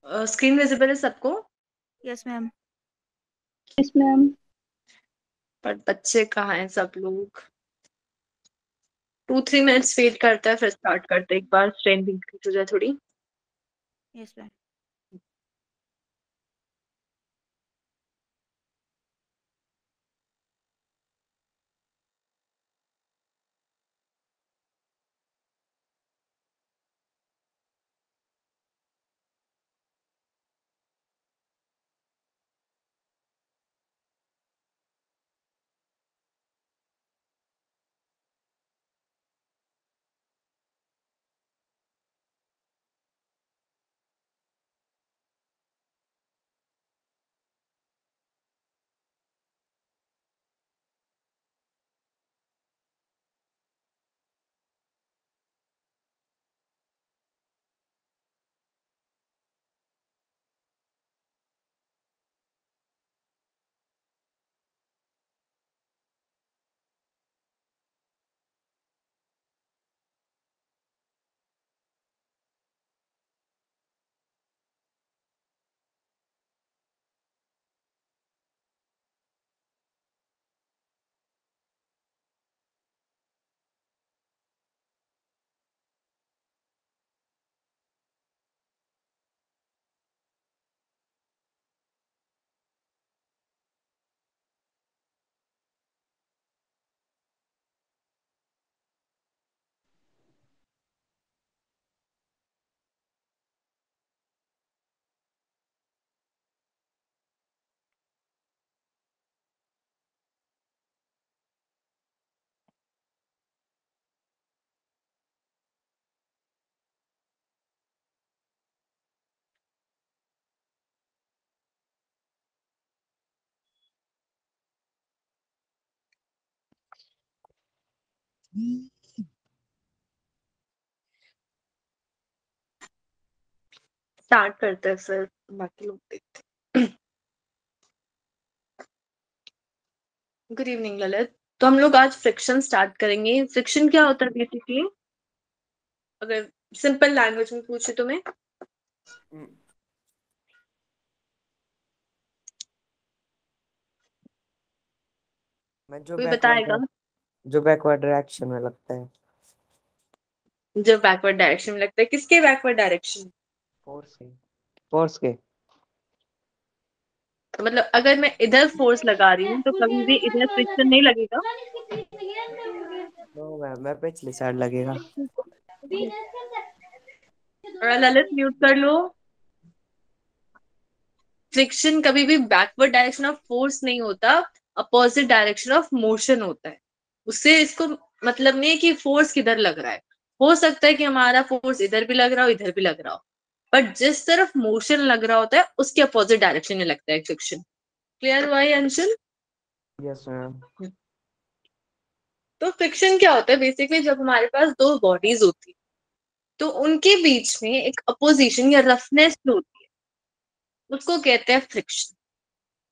Screen visible है सबको? Yes ma'am. Yes ma'am. पर बच्चे कहाँ हैं सब लोग? 2-3 मिनट्स वेट करता है, फिर स्टार्ट करते हैं। एक बार स्ट्रेंथ इंक्रीज हो जाए थोड़ी। Yes ma'am. स्टार्ट करते हैं, फिर बाकी लोग देखते हैं। Good evening Lalit. तो हम लोग आज फ्रिक्शन स्टार्ट करेंगे। फ्रिक्शन क्या होता है बेसिकली, अगर सिंपल लैंग्वेज में पूछे तो मैं जो कोई बताएगा? बैकवर्ड डायरेक्शन में लगता है। जो बैकवर्ड डायरेक्शन में लगता है, किसके बैकवर्ड डायरेक्शन? फोर्स के। तो मतलब अगर मैं इधर फोर्स लगा रही हूँ तो कभी भी इधर फ्रिक्शन नहीं लगेगा। नो मैम, मैं पिछली साइड लगेगा। और ललित म्यूट कर लो। फ्रिक्शन कभी भी बैकवर्ड डायरेक्शन ऑफ फोर्स नहीं होता, अपोजिट डायरेक्शन ऑफ मोशन होता है। उससे इसको मतलब नहीं है कि फोर्स किधर लग रहा है। हो सकता है कि हमारा फोर्स इधर भी लग रहा हो, इधर भी लग रहा हो, बट जिस तरफ मोशन लग रहा होता है उसके अपोजिट डायरेक्शन में लगता है फ्रिक्शन। क्लियर हुआ ये अंशुल? Yes ma'am. तो फ्रिक्शन क्या होता है बेसिकली, जब हमारे पास दो बॉडीज होती है तो उनके बीच में एक अपोजिशन या रफनेस होती है, उसको कहते हैं फ्रिक्शन।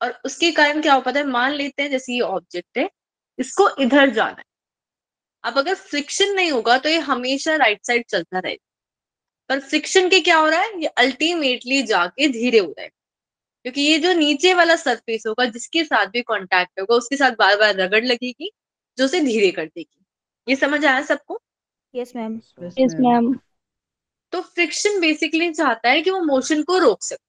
और उसके कारण क्या हो पाता है, मान लेते हैं जैसे ये ऑब्जेक्ट है, इसको इधर जाना है। अब अगर फ्रिक्शन नहीं होगा तो ये हमेशा राइट साइड चलता रहेगा। पर फ्रिक्शन के क्या हो रहा है, ये अल्टीमेटली जाके धीरे हो रहा है, क्योंकि ये जो नीचे वाला सरफेस होगा जिसके साथ भी कांटेक्ट होगा उसके साथ बार बार रगड़ लगेगी, जो उसे धीरे कर देगी। ये समझ आया सबको? Yes ma'am. Yes ma'am. तो फ्रिक्शन बेसिकली चाहता है कि वो मोशन को रोक सके।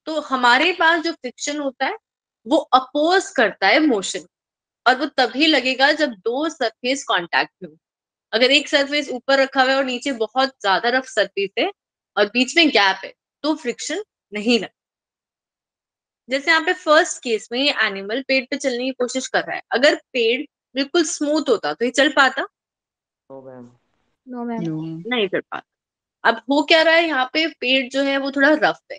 तो हमारे पास जो फ्रिक्शन होता है वो अपोज करता है मोशन, और वो तभी लगेगा जब दो सरफेस कांटेक्ट में हो। अगर एक सरफेस ऊपर रखा हुआ है और नीचे बहुत ज्यादा रफ सरफेस है और बीच में गैप है तो फ्रिक्शन नहीं लगता। जैसे यहाँ पे फर्स्ट केस में ये एनिमल पेड़ पे चलने की कोशिश कर रहा है, अगर पेड़ बिल्कुल स्मूथ होता तो ये चल पाता? No ma'am. No ma'am. नहीं चल पाता। अब हो क्या रहा है, यहाँ पे पेड़ जो है वो थोड़ा रफ है,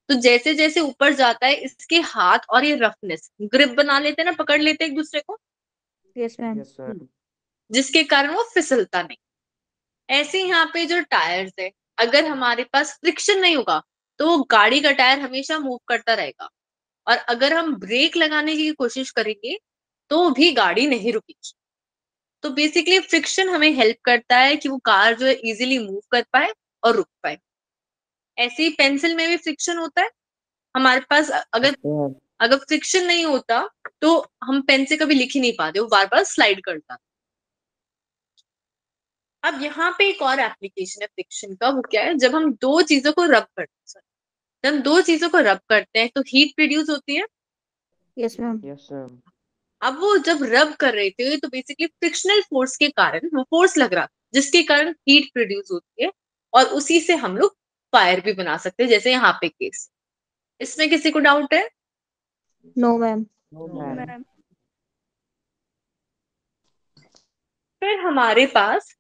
तो जैसे जैसे ऊपर जाता है इसके हाथ और ये रफनेस ग्रिप बना लेते हैं ना, पकड़ लेते हैं एक दूसरे को। Yes ma'am. Yes ma'am. जिसके कारण वो फिसलता नहीं। ऐसे यहाँ पे जो टायर्स है, अगर हमारे पास फ्रिक्शन नहीं होगा तो वो गाड़ी का टायर हमेशा मूव करता रहेगा, और अगर हम ब्रेक लगाने की कोशिश करेंगे तो भी गाड़ी नहीं रुकेगी। तो बेसिकली फ्रिक्शन हमें हेल्प करता है कि वो कार जो है इजीली मूव कर पाए और रुक पाए। ऐसे ही पेंसिल में भी फ्रिक्शन होता है हमारे पास। अगर Yes, अगर फ्रिक्शन नहीं होता तो हम पेन से कभी लिख ही नहीं पाते, वो बार बार स्लाइड करता। अब यहाँ पे एक और एप्लीकेशन है फ्रिक्शन का, वो क्या है, जब हम दो चीजों को रब करते हैं, जब हम दो चीजों को रब करते हैं तो हीट प्रोड्यूस होती है। Yes ma'am. yes, ma'am. अब वो जब रब कर रहे थे तो बेसिकली फ्रिक्शनल फोर्स के कारण वो फोर्स लग रहा जिसके कारण हीट प्रोड्यूस होती है, और उसी से हम लोग फायर भी बना सकते हैं, जैसे यहाँ पे केस। इसमें किसी को डाउट है? No ma'am. No, no ma'am. Ma'am. फिर हमारे पास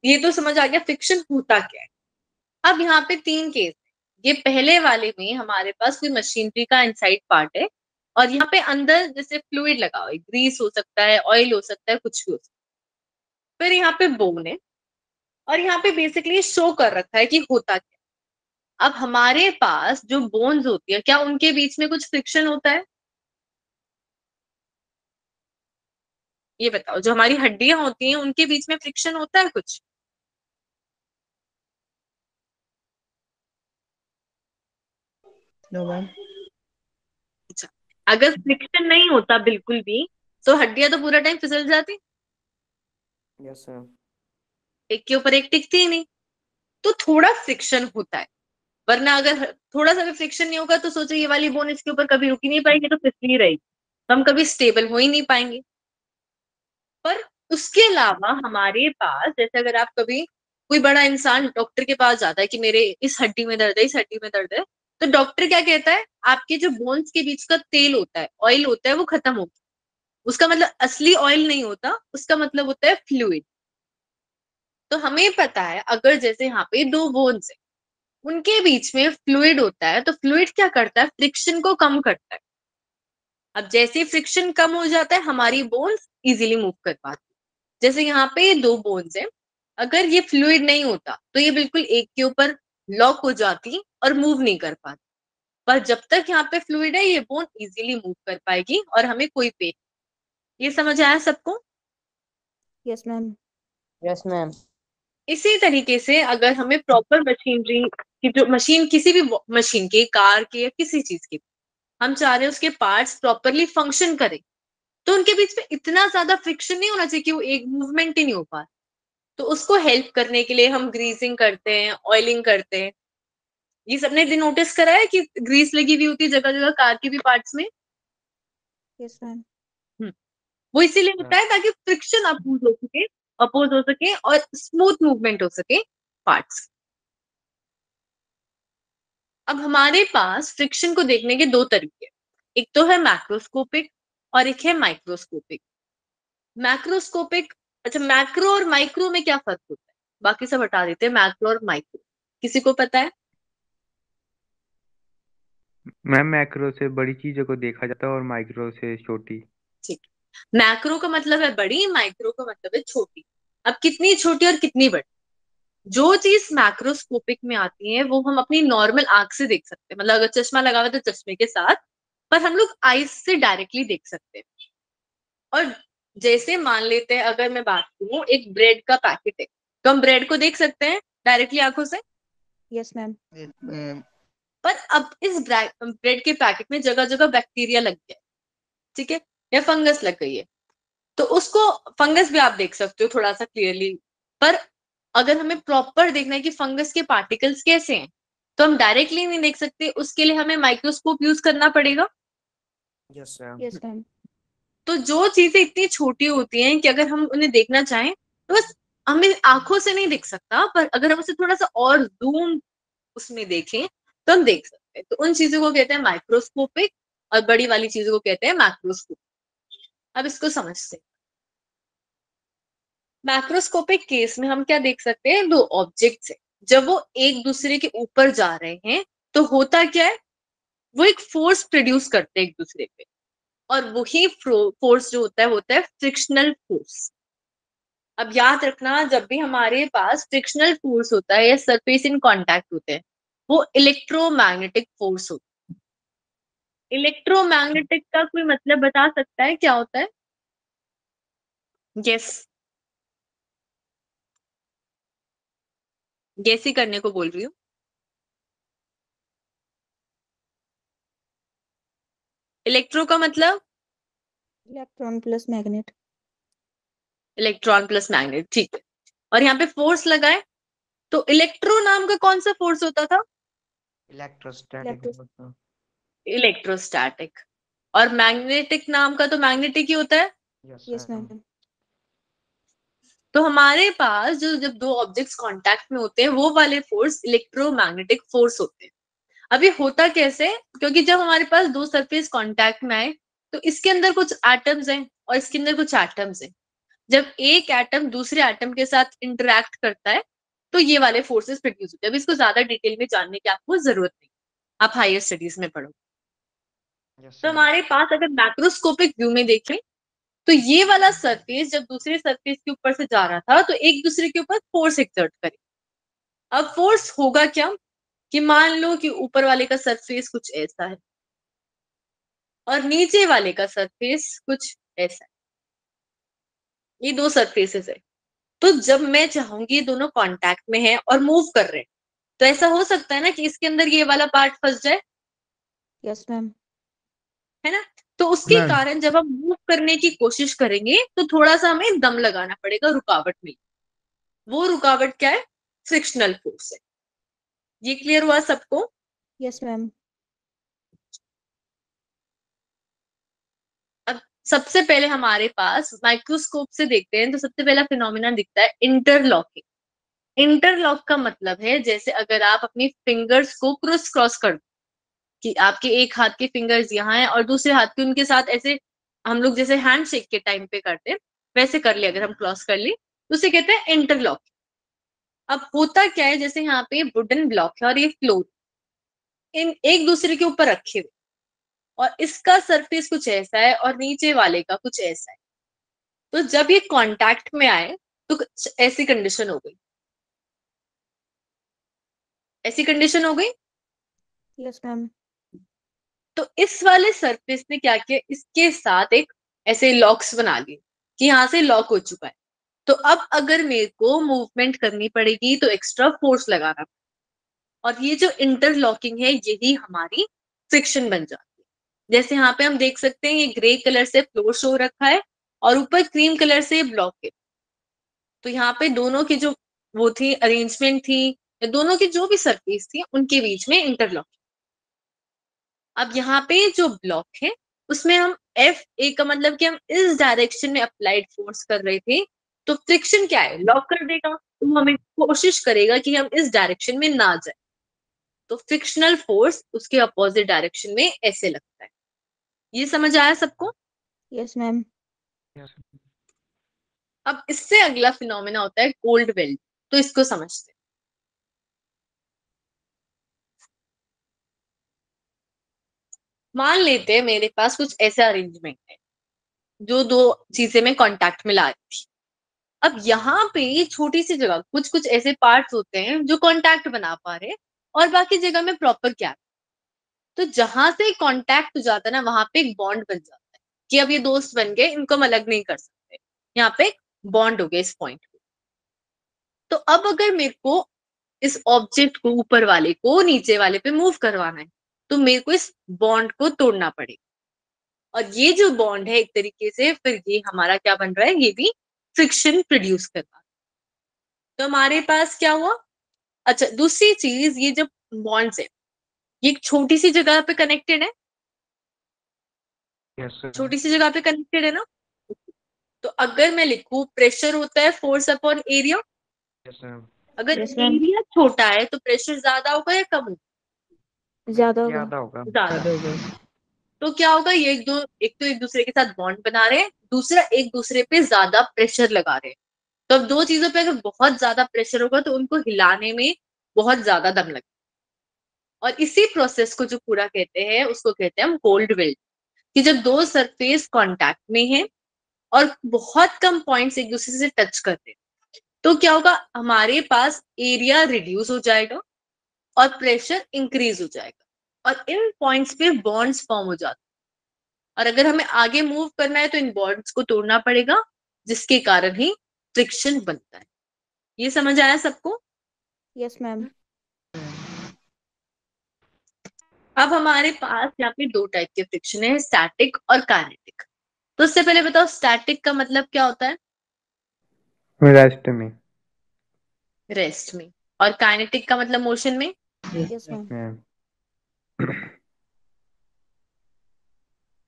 ये तो समझ आ गया फ्रिक्शन होता क्या है। अब यहाँ पे तीन केस है। ये पहले वाले में हमारे पास कोई मशीनरी का इनसाइड पार्ट है, और यहाँ पे अंदर जैसे फ्लूइड लगा हुआ है, ग्रीस हो सकता है, ऑयल हो सकता है, कुछ भी हो सकता है। फिर यहाँ पे बोन है, और यहाँ पे बेसिकली शो कर रखा है कि होता क्या। अब हमारे पास जो बोन्स होती है, क्या उनके बीच में कुछ फ्रिक्शन होता है? ये बताओ, जो हमारी हड्डियां होती हैं उनके बीच में फ्रिक्शन होता है कुछ? No ma'am. अच्छा, अगर फ्रिक्शन नहीं होता बिल्कुल भी तो हड्डियां तो पूरा टाइम फिसल जाती, Yes, ma'am. एक के ऊपर एक टिकती ही नहीं। तो थोड़ा फ्रिक्शन होता है, वरना अगर थोड़ा सा भी फ्रिक्शन नहीं होगा तो सोचो ये वाली बोन इसके ऊपर कभी रुक ही नहीं पाएगी, तो फिसली ही रहेगी, तो हम कभी स्टेबल हो ही नहीं पाएंगे। पर उसके अलावा हमारे पास, जैसे अगर आप कभी, कोई बड़ा इंसान डॉक्टर के पास जाता है कि मेरे इस हड्डी में दर्द है, इस हड्डी में दर्द है, तो डॉक्टर क्या कहता है, आपके जो बोन्स के बीच का तेल होता है, ऑयल होता है, वो खत्म हो गया। उसका मतलब असली ऑयल नहीं होता, उसका मतलब होता है फ्लूइड। तो हमें पता है अगर जैसे यहाँ पे दो बोन्स है, उनके बीच में फ्लूइड होता है, तो फ्लूइड क्या करता है, फ्रिक्शन को कम करता है। अब जैसे ही फ्रिक्शन कम हो जाता है, हमारी बोन्स इजीली मूव कर पाती है। जैसे यहाँ पे ये दो बोन्स है, अगर ये फ्लूइड नहीं होता तो ये बिल्कुल एक के ऊपर लॉक हो जाती और मूव नहीं कर पाती। पर जब तक यहाँ पे फ्लूइड है, ये बोन इजीली मूव कर पाएगी और हमें कोई पेन। ये समझ आया सबको? Yes ma'am. Yes, ma'am. इसी तरीके से अगर हमें प्रॉपर मशीनरी की, जो मशीन किसी भी मशीन की, कार की या किसी चीज की, हम चाह रहे हैं उसके पार्ट्स प्रॉपरली फंक्शन करें, तो उनके बीच में इतना ज्यादा फ्रिक्शन नहीं होना चाहिए कि वो एक मूवमेंट ही नहीं हो पा। तो उसको हेल्प करने के लिए हम ग्रीसिंग करते हैं, ऑयलिंग करते हैं। ये सबने दिन नोटिस करा है कि ग्रीस लगी हुई होती है जगह जगह कार की भी पार्ट्स में। Yes ma'am. वो इसीलिए होता है ताकि फ्रिक्शन अपोज हो सके और स्मूथ मूवमेंट हो सके पार्ट्स। अब हमारे पास फ्रिक्शन को देखने के दो तरीके हैं। एक तो है मैक्रोस्कोपिक और एक है माइक्रोस्कोपिक। मैक्रोस्कोपिक, अच्छा, मैक्रो और माइक्रो में क्या फर्क होता है? बाकी सब हटा देते हैं, मैक्रो और माइक्रो किसी को पता है? मैम मैक्रो से बड़ी चीजों को देखा जाता है और माइक्रो से छोटी। ठीक, मैक्रो का मतलब है बड़ी, माइक्रो का मतलब है छोटी। अब कितनी छोटी और कितनी बड़ी, जो चीज मैक्रोस्कोपिक में आती है वो हम अपनी नॉर्मल आंख से देख सकते हैं, मतलब अगर चश्मा लगा हुआ है तो चश्मे के साथ, पर हम लोग आईज से डायरेक्टली देख सकते हैं। और जैसे मान लेते हैं, अगर मैं बात करूं, एक ब्रेड का पैकेट है, तो हम ब्रेड को देख सकते हैं डायरेक्टली आंखों से। Yes ma'am. पर अब इस ब्रेड के पैकेट में जगह जगह बैक्टीरिया लग गया है, ठीक है, या फंगस लग गई है, तो उसको, फंगस भी आप देख सकते हो थोड़ा सा क्लियरली। पर अगर हमें प्रॉपर देखना है कि फंगस के पार्टिकल्स कैसे हैं, तो हम डायरेक्टली नहीं देख सकते, उसके लिए हमें माइक्रोस्कोप यूज करना पड़ेगा। Yes, ma'am. Yes ma'am. तो जो चीजें इतनी छोटी होती हैं कि अगर हम उन्हें देखना चाहें तो बस हमें आंखों से नहीं दिख सकता, पर अगर हम उसे थोड़ा सा और जूम उसमें देखें तो हम देख सकते हैं। तो उन चीजों को कहते हैं माइक्रोस्कोपिक, और बड़ी वाली चीजों को कहते हैं मैक्रोस्कोप। अब इसको समझते हैं। मैक्रोस्कोपिक केस में हम क्या देख सकते हैं, दो ऑब्जेक्ट्स है, जब वो एक दूसरे के ऊपर जा रहे हैं तो होता क्या है, वो एक फोर्स प्रोड्यूस करते हैं एक दूसरे पे, और वही फोर्स जो होता है फ्रिक्शनल फोर्स। अब याद रखना, जब भी हमारे पास फ्रिक्शनल फोर्स होता है या सरफेस इन कांटेक्ट होते हैं, वो इलेक्ट्रोमैग्नेटिक फोर्स होता है। इलेक्ट्रोमैग्नेटिक का कोई मतलब बता सकता है क्या होता है? गेस, गेस ही करने को बोल रही हूँ। इलेक्ट्रो का मतलब electron plus magnet. Electron plus magnet, ठीक है। और यहाँ पे फोर्स लगाए तो इलेक्ट्रो नाम का कौन सा फोर्स होता था? Electrostatic electro electrostatic. और मैग्नेटिक नाम का तो मैग्नेटिक ही होता है। Yes yes ma'am ma'am. तो हमारे पास जो जब दो ऑब्जेक्ट्स कांटेक्ट में होते हैं वो वाले फोर्स इलेक्ट्रोमैग्नेटिक फोर्स होते हैं। अभी होता कैसे, क्योंकि जब हमारे पास दो सरफेस कांटेक्ट में आए तो इसके अंदर कुछ एटम्स हैं और इसके अंदर कुछ एटम्स हैं। जब एक एटम दूसरे एटम के साथ इंटरेक्ट करता है तो ये वाले फोर्सेस प्रोड्यूस होते हैं। अब इसको ज्यादा डिटेल में जानने की आपको जरूरत नहीं, आप हायर स्टडीज में पढ़ो। यस तो मैम हमारे पास अगर मैक्रोस्कोपिक व्यू में देखें तो ये वाला सरफेस जब दूसरे सरफेस के ऊपर से जा रहा था तो एक दूसरे के ऊपर फोर्स एक्सर्ट करे। अब फोर्स होगा क्या कि मान लो कि ऊपर वाले का सरफेस कुछ ऐसा है और नीचे वाले का सरफेस कुछ ऐसा है, ये दो सरफेसेस है। तो जब मैं चाहूंगी ये दोनों कांटेक्ट में है और मूव कर रहे हैं तो ऐसा हो सकता है ना कि इसके अंदर ये वाला पार्ट फंस जाए, यस मैम। है ना। तो उसके मैम कारण जब हम मूव करने की कोशिश करेंगे तो थोड़ा सा हमें दम लगाना पड़ेगा, रुकावट में। वो रुकावट क्या है? फ्रिक्शनल फोर्स है। ये क्लियर हुआ सबको? Yes ma'am. अब सबसे पहले हमारे पास माइक्रोस्कोप से देखते हैं तो सबसे पहला फिनोमिना दिखता है इंटरलॉकिंग। इंटरलॉक का मतलब है जैसे अगर आप अपनी फिंगर्स को क्रॉस क्रॉस कर दो, कि आपके एक हाथ के फिंगर्स यहाँ है और दूसरे हाथ के उनके साथ ऐसे हम लोग जैसे हैंड शेक के टाइम पे करते हैं वैसे कर लिया, अगर हम क्रॉस कर ली तो उसे कहते हैं इंटरलॉक। अब होता क्या है, जैसे यहाँ पे वुडन ब्लॉक है और ये फ्लोर इन एक दूसरे के ऊपर रखे हुए और इसका सरफेस कुछ ऐसा है और नीचे वाले का कुछ ऐसा है। तो जब ये कांटेक्ट में आए तो कुछ ऐसी कंडीशन हो गई, ऐसी कंडीशन हो गई। Yes ma'am. तो इस वाले सरफेस ने क्या किया, इसके साथ एक ऐसे लॉक्स बना लिए कि यहां से लॉक हो चुका है। तो अब अगर मेरे को मूवमेंट करनी पड़ेगी तो एक्स्ट्रा फोर्स लगाना पड़ेगा। और ये जो इंटरलॉकिंग है यही हमारी फ्रिक्शन बन जाती है। जैसे यहाँ पे हम देख सकते हैं ये ग्रे कलर से फ्लोर शो रखा है और ऊपर क्रीम कलर से ब्लॉक है। तो यहाँ पे दोनों की जो वो थी अरेंजमेंट थी या दोनों की जो भी सरफेस थी उनके बीच में इंटरलॉक। अब यहाँ पे जो ब्लॉक है उसमें हम एफ ए का मतलब कि हम इस डायरेक्शन में अप्लाइड फोर्स कर रहे थे तो फ्रिक्शन क्या है, लॉक कर देगा। तो हमें कोशिश करेगा कि हम इस डायरेक्शन में ना जाए। तो फ्रिक्शनल फोर्स उसके अपोजिट डायरेक्शन में ऐसे लगता है। ये समझ आया सबको? Yes ma'am. यस अब इससे अगला फिनोमेना होता है कोल्ड वेल्ट। तो इसको समझते हैं। मान लेते हैं मेरे पास कुछ ऐसा अरेंजमेंट है जो दो चीजें में कांटेक्ट में ला रही थी। अब यहाँ पे छोटी सी जगह कुछ कुछ ऐसे पार्ट्स होते हैं जो कांटेक्ट बना पा रहे हैं और बाकी जगह में प्रॉपर क्या। तो जहां से कांटेक्ट हो जाता है ना वहां पे एक बॉन्ड बन जाता है कि अब ये दोस्त बन गए, इनको हम अलग नहीं कर सकते। यहाँ पे एक बॉन्ड हो गया इस पॉइंट पे। तो अब अगर मेरे को इस ऑब्जेक्ट को ऊपर वाले को नीचे वाले पे मूव करवाना है तो मेरे को इस बॉन्ड को तोड़ना पड़ेगा। और ये जो बॉन्ड है एक तरीके से फिर ये हमारा क्या बन रहा है, ये भी फ्रिक्शन प्रोड्यूस कर रहा है। तो हमारे पास क्या हुआ। अच्छा दूसरी चीज, ये जब बॉन्ड्स है ये एक छोटी सी जगह पे कनेक्टेड है, यस छोटी सी जगह पे कनेक्टेड है ना। तो अगर मैं लिखूं प्रेशर होता है force upon area, yes ma'am अगर यस मैम। एरिया छोटा है तो प्रेशर ज्यादा होगा या कम ज्यादा होगा। ज्यादा होगा होगा? ज्यादा होगा। तो क्या होगा, ये एक तो एक दूसरे के साथ बॉन्ड बना रहे हैं, दूसरा एक दूसरे पे ज्यादा प्रेशर लगा रहे हैं। तो अब दो चीजों पे अगर बहुत ज्यादा प्रेशर होगा तो उनको हिलाने में बहुत ज्यादा दम लगेगा। और इसी प्रोसेस को जो पूरा कहते हैं उसको कहते हैं हम कोल्ड वेल्ट। कि जब दो सरफेस कांटेक्ट में है और बहुत कम पॉइंट्स एक दूसरे से टच करते हैं तो क्या होगा, हमारे पास एरिया रिड्यूस हो जाएगा और प्रेशर इंक्रीज हो जाएगा और इन पॉइंट्स पे बॉन्ड्स फॉर्म हो जाते हैं। और अगर हमें आगे मूव करना है तो इन बॉन्ड्स को तोड़ना पड़ेगा जिसके कारण ही फ्रिक्शन बनता है। ये समझ आया सबको? Yes ma'am. अब हमारे पास यहाँ पे दो टाइप के फ्रिक्शन है, स्टैटिक और काइनेटिक। तो उससे पहले बताओ स्टैटिक का मतलब क्या होता है? रेस्ट में। रेस्ट में। और काइनेटिक का मतलब मोशन में। Yes ma'am. Ma'am.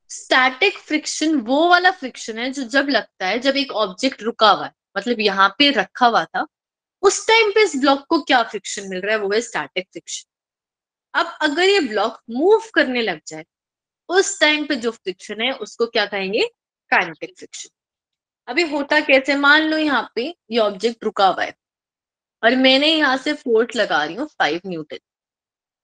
Static friction वो वाला फ्रिक्शन है जो जब लगता है जब एक ऑब्जेक्ट रुका हुआ है, मतलब यहाँ पे रखा हुआ था, उस टाइम पे इस ब्लॉक को क्या फ्रिक्शन मिल रहा है, वो है स्टैटिक फ्रिक्शन। अब अगर ये ब्लॉक मूव करने लग जाए उस टाइम पे जो फ्रिक्शन है उसको क्या कहेंगे? Kinetic friction. अभी होता कैसे, मान लो यहाँ पे ये ऑब्जेक्ट रुका हुआ है और मैंने यहाँ से फोर्स लगा रही हूँ 5 न्यूटन।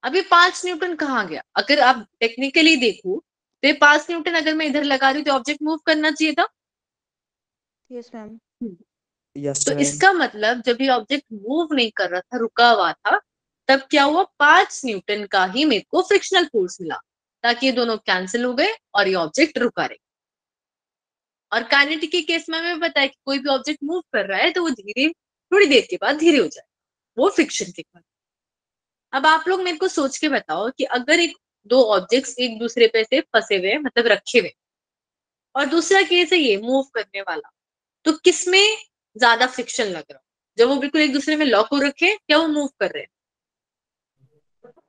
अभी 5 न्यूटन कहाँ गया? अगर आप टेक्निकली देखो तो ये 5 न्यूटन अगर मैं इधर लगा रही हूँ तो ऑब्जेक्ट मूव करना चाहिए था। Yes ma'am. यस तो मैम। इसका मतलब जब ये ऑब्जेक्ट मूव नहीं कर रहा था, रुका हुआ था, तब क्या हुआ? 5 न्यूटन का ही मेरे को फ्रिक्शनल फोर्स मिला, ताकि ये दोनों कैंसिल हो गए और ये ऑब्जेक्ट रुका रहे। और काइनेटिक के केस में हमें पता है कि कोई भी ऑब्जेक्ट मूव कर रहा है तो वो धीरे, थोड़ी देर के बाद धीरे हो जाए, वो फ्रिक्शन के कारण। अब आप लोग मेरे को सोच के बताओ कि अगर एक दो ऑब्जेक्ट्स एक दूसरे पे से फंसे हुए, मतलब रखे हुए, और दूसरा केस है ये मूव करने वाला, तो किसमें ज्यादा फ्रिक्शन लग रहा है? जब वो बिल्कुल एक दूसरे में लॉक हो रखे हैं या वो मूव कर रहे हैं?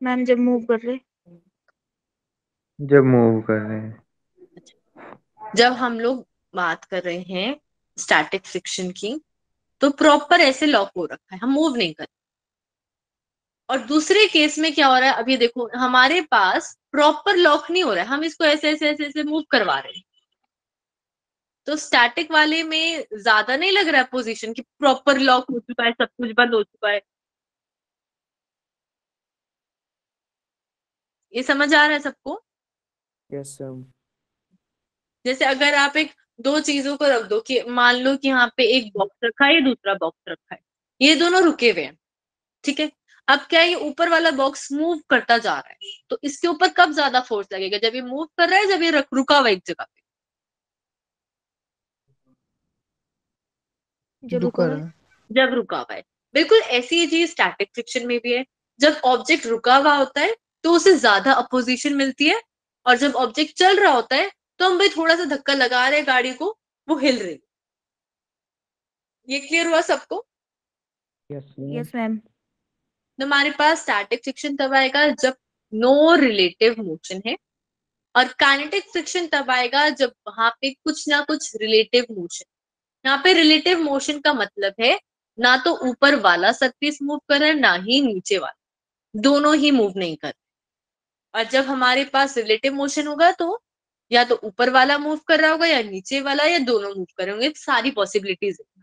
मैम जब मूव कर रहे। जब मूव कर रहे हैं। जब हम लोग बात कर रहे हैं स्टैटिक फ्रिक्शन की, तो प्रॉपर ऐसे लॉक हो रखा है, हम मूव नहीं कर। और दूसरे केस में क्या हो रहा है, अब ये देखो हमारे पास प्रॉपर लॉक नहीं हो रहा है, हम इसको ऐसे ऐसे ऐसे ऐसे मूव करवा रहे हैं। तो स्टैटिक वाले में ज्यादा नहीं लग रहा है पोजीशन कि प्रॉपर लॉक हो चुका है, सब कुछ बंद हो चुका है। ये समझ आ रहा है सबको? Yes ma'am. जैसे अगर आप एक दो चीजों को रख दो कि मान लो कि यहाँ पे एक बॉक्स रखा है, ये दूसरा बॉक्स रखा है, ये दोनों रुके हुए हैं, ठीक है। अब क्या है, ये ऊपर वाला बॉक्स मूव करता जा रहा है, तो इसके ऊपर कब ज्यादा फोर्स लगेगा? जब ये मूव कर रहा है, जब ये रुका हुआ एक जगह पे? जो रुका हुआ है। जब रुका हुआ है। बिल्कुल ऐसी ही चीज स्टैटिक फ्रिक्शन में भी है। जब ऑब्जेक्ट रुका हुआ होता है तो उसे ज्यादा अपोजिशन मिलती है, और जब ऑब्जेक्ट चल रहा होता है तो हम भाई थोड़ा सा धक्का लगा रहे हैं गाड़ी को, वो हिल रही है। ये क्लियर हुआ सबको? Yes ma'am. Yes ma'am. तो हमारे पास स्टैटिक फ्रिक्शन तब आएगा जब नो रिलेटिव मोशन है, और काइनेटिक फ्रिक्शन तब आएगा जब वहां पे कुछ ना कुछ रिलेटिव मोशन। यहाँ पे रिलेटिव मोशन का मतलब है ना तो ऊपर वाला सरफेस मूव कर रहा है ना ही नीचे वाला, दोनों ही मूव नहीं कर रहे। और जब हमारे पास रिलेटिव मोशन होगा तो या तो ऊपर वाला मूव कर रहा होगा या नीचे वाला, या दोनों मूव कर रहे होंगे, सारी पॉसिबिलिटीज है।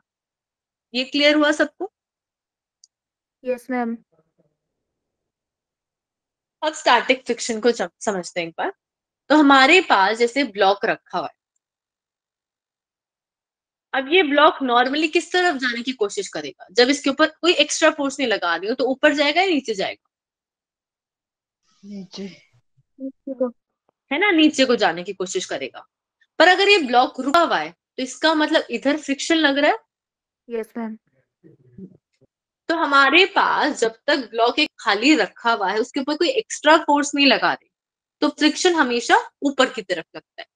ये क्लियर हुआ सबको? Yes ma'am. अब स्टैटिक फ्रिक्शन को समझते हैं एक बार। तो हमारे पास जैसे ब्लॉक रखा हुआ है, अब ये ब्लॉक नॉर्मली किस तरफ जाने की कोशिश करेगा? जब इसके ऊपर कोई एक्स्ट्रा फोर्स नहीं लगा रही हो तो ऊपर जाएगा या नीचे जाएगा? नीचे। है ना, नीचे को जाने की कोशिश करेगा। पर अगर ये ब्लॉक रुका हुआ है तो इसका मतलब इधर फ्रिक्शन लग रहा है। Yes ma'am. तो हमारे पास जब तक ब्लॉक एक खाली रखा हुआ है, उसके ऊपर कोई एक्स्ट्रा फोर्स नहीं लगा रहे, तो फ्रिक्शन हमेशा ऊपर की तरफ लगता है।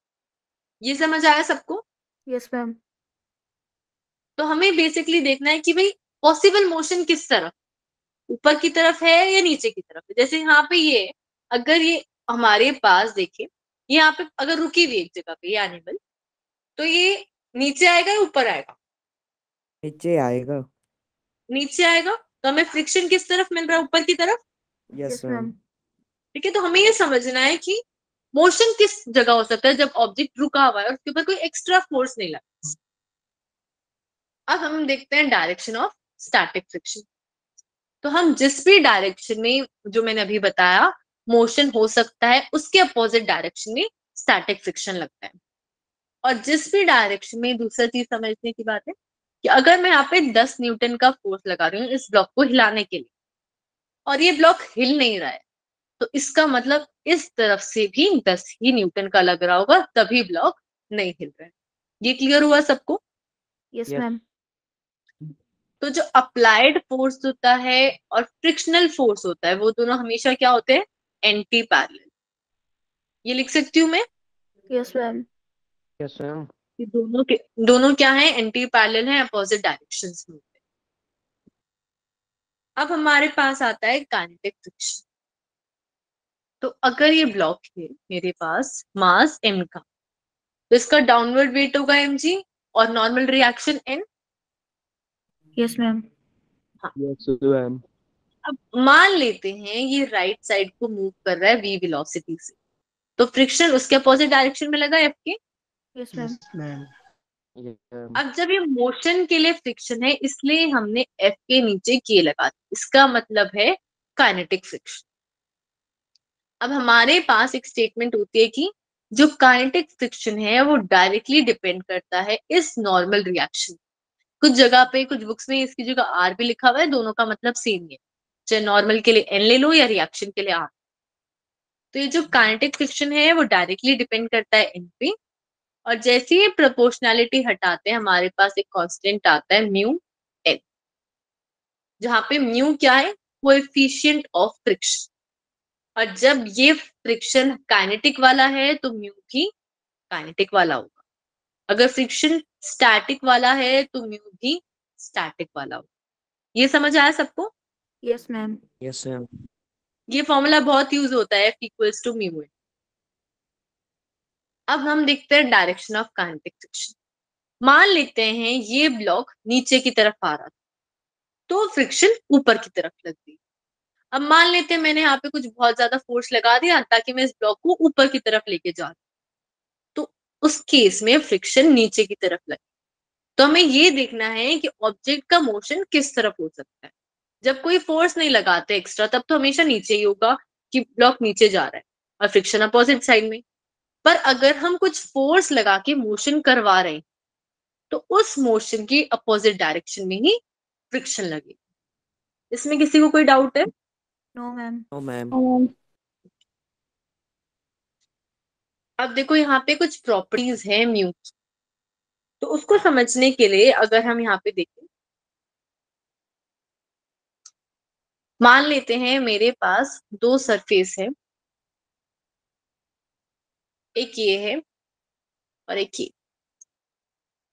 ये समझ आया सबको? Yes ma'am. तो हमें बेसिकली देखना है कि भाई पॉसिबल मोशन किस तरफ, ऊपर की तरफ है या नीचे की तरफ है। जैसे यहाँ पे ये, अगर ये हमारे पास देखे, यहाँ पे अगर रुकी हुई एक जगह पे ये एनिमल, तो ये नीचे आएगा या ऊपर आएगा? नीचे आएगा। नीचे आएगा। तो हमें फ्रिक्शन किस तरफ मिल रहा है? ऊपर की तरफ। Yes yes ma'am. मैम। ठीक है, तो हमें ये समझना है कि मोशन किस जगह हो सकता है जब ऑब्जेक्ट रुका हुआ है और उसके ऊपर कोई एक्स्ट्रा फोर्स नहीं लगा। अब हम देखते हैं डायरेक्शन ऑफ स्टैटिक फ्रिक्शन। तो हम जिस भी डायरेक्शन में, जो मैंने अभी बताया, मोशन हो सकता है, उसके अपोजिट डायरेक्शन में स्टैटिक फ्रिक्शन लगता है। और जिस भी डायरेक्शन में, दूसरा चीज समझने की बात है कि अगर मैं यहाँ पे 10 न्यूटन का फोर्स लगा रही हूँ इस ब्लॉक को हिलाने के लिए, और ये ब्लॉक हिल नहीं रहा है, तो इसका मतलब इस तरफ से भी 10 ही न्यूटन का लग रहा होगा, तभी ब्लॉक नहीं हिल रहा है। ये क्लियर हुआ सबको? Yes Yes. मैम। तो जो अप्लाइड फोर्स होता है और फ्रिक्शनल फोर्स होता है, वो दोनों हमेशा क्या होते हैं? Anti parallel. ये लिख सकती हूँ मैं? Yes, ma'am. Yes, ma'am. ये दोनों क्या है, एंटी पैरेलल है, अपोजिट डायरेक्शंस में। अब हमारे पास आता है काइनेटिक फ्रिक्शन। तो अगर ये ब्लॉक है मेरे पास मास m का, तो इसका डाउनवर्ड वेट होगा mg और normal reaction n। Yes, ma'am. Yes, ma'am. अब मान लेते हैं ये राइट साइड को मूव कर रहा है v वेलोसिटी से, तो फ्रिक्शन उसके अपोजिट डायरेक्शन में लगा f के। Yes, ma'am. ma'am. Yes, ma'am. अब जब ये मोशन के लिए फ्रिक्शन है, इसलिए हमने f के नीचे k लगा दिया, इसका मतलब है काइनेटिक फ्रिक्शन। अब हमारे पास एक स्टेटमेंट होती है कि जो काइनेटिक फ्रिक्शन है वो डायरेक्टली डिपेंड करता है इस नॉर्मल रिएक्शन। कुछ जगह पे, कुछ बुक्स में इसकी जगह आर भी लिखा हुआ है, दोनों का मतलब सेम ही है, चाहे नॉर्मल के लिए एन ले लो या रिएक्शन के लिए आर। तो ये जो काइनेटिक फ्रिक्शन है वो डायरेक्टली डिपेंड करता है एन पे, और जैसे ही प्रोपोर्शनैलिटी हटाते हैं हमारे पास एक कांस्टेंट आता है म्यू एन, जहां पे म्यू क्या है, कोएफिशिएंट ऑफ फ्रिक्शन। और जब ये फ्रिक्शन काइनेटिक वाला है तो म्यू भी काइनेटिक वाला होगा, अगर फ्रिक्शन स्टैटिक वाला है तो म्यू भी स्टैटिक वाला होगा। ये समझ आया सबको? Yes, ma'am. Yes, ma'am. ये फॉर्मूला बहुत यूज होता है, F equals to mu N. अब हम देखते हैं डायरेक्शन ऑफ काइनेटिक फ्रिक्शन। मान लेते हैं ये ब्लॉक नीचे की तरफ आ रहा था, तो फ्रिक्शन ऊपर की तरफ लग गई। अब मान लेते हैं मैंने यहाँ पे कुछ बहुत ज्यादा फोर्स लगा दिया ताकि मैं इस ब्लॉक को ऊपर की तरफ लेके जा, तो उस केस में फ्रिक्शन नीचे की तरफ लगे। तो हमें ये देखना है कि ऑब्जेक्ट का मोशन किस तरफ हो सकता है। जब कोई फोर्स नहीं लगाते एक्स्ट्रा, तब तो हमेशा नीचे ही होगा कि ब्लॉक नीचे जा रहा है और फ्रिक्शन अपोजिट साइड में। पर अगर हम कुछ फोर्स लगा के मोशन करवा रहे हैं, तो उस मोशन की अपोजिट डायरेक्शन में ही फ्रिक्शन लगे। इसमें किसी को कोई डाउट है? No, ma'am. No, ma'am. ma'am. अब देखो यहाँ पे कुछ प्रॉपर्टीज है म्यू की, तो उसको समझने के लिए अगर हम यहाँ पे देखें, मान लेते हैं मेरे पास दो सरफेस है, एक ये है और एक ये।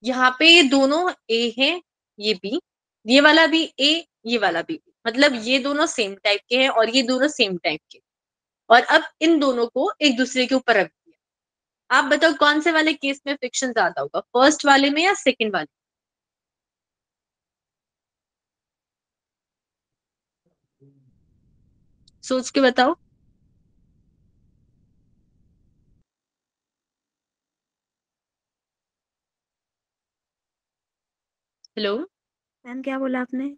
यहाँ पे ये दोनों ए है, ये बी, ये वाला भी ए, ये वाला भी B। मतलब ये दोनों सेम टाइप के हैं और ये दोनों सेम टाइप के। और अब इन दोनों को एक दूसरे के ऊपर रख दिया। आप बताओ कौन से वाले केस में फ्रिक्शन ज्यादा होगा, फर्स्ट वाले में या सेकंड वाले? सोच के बताओ। हेलो, मैम क्या बोला आपने?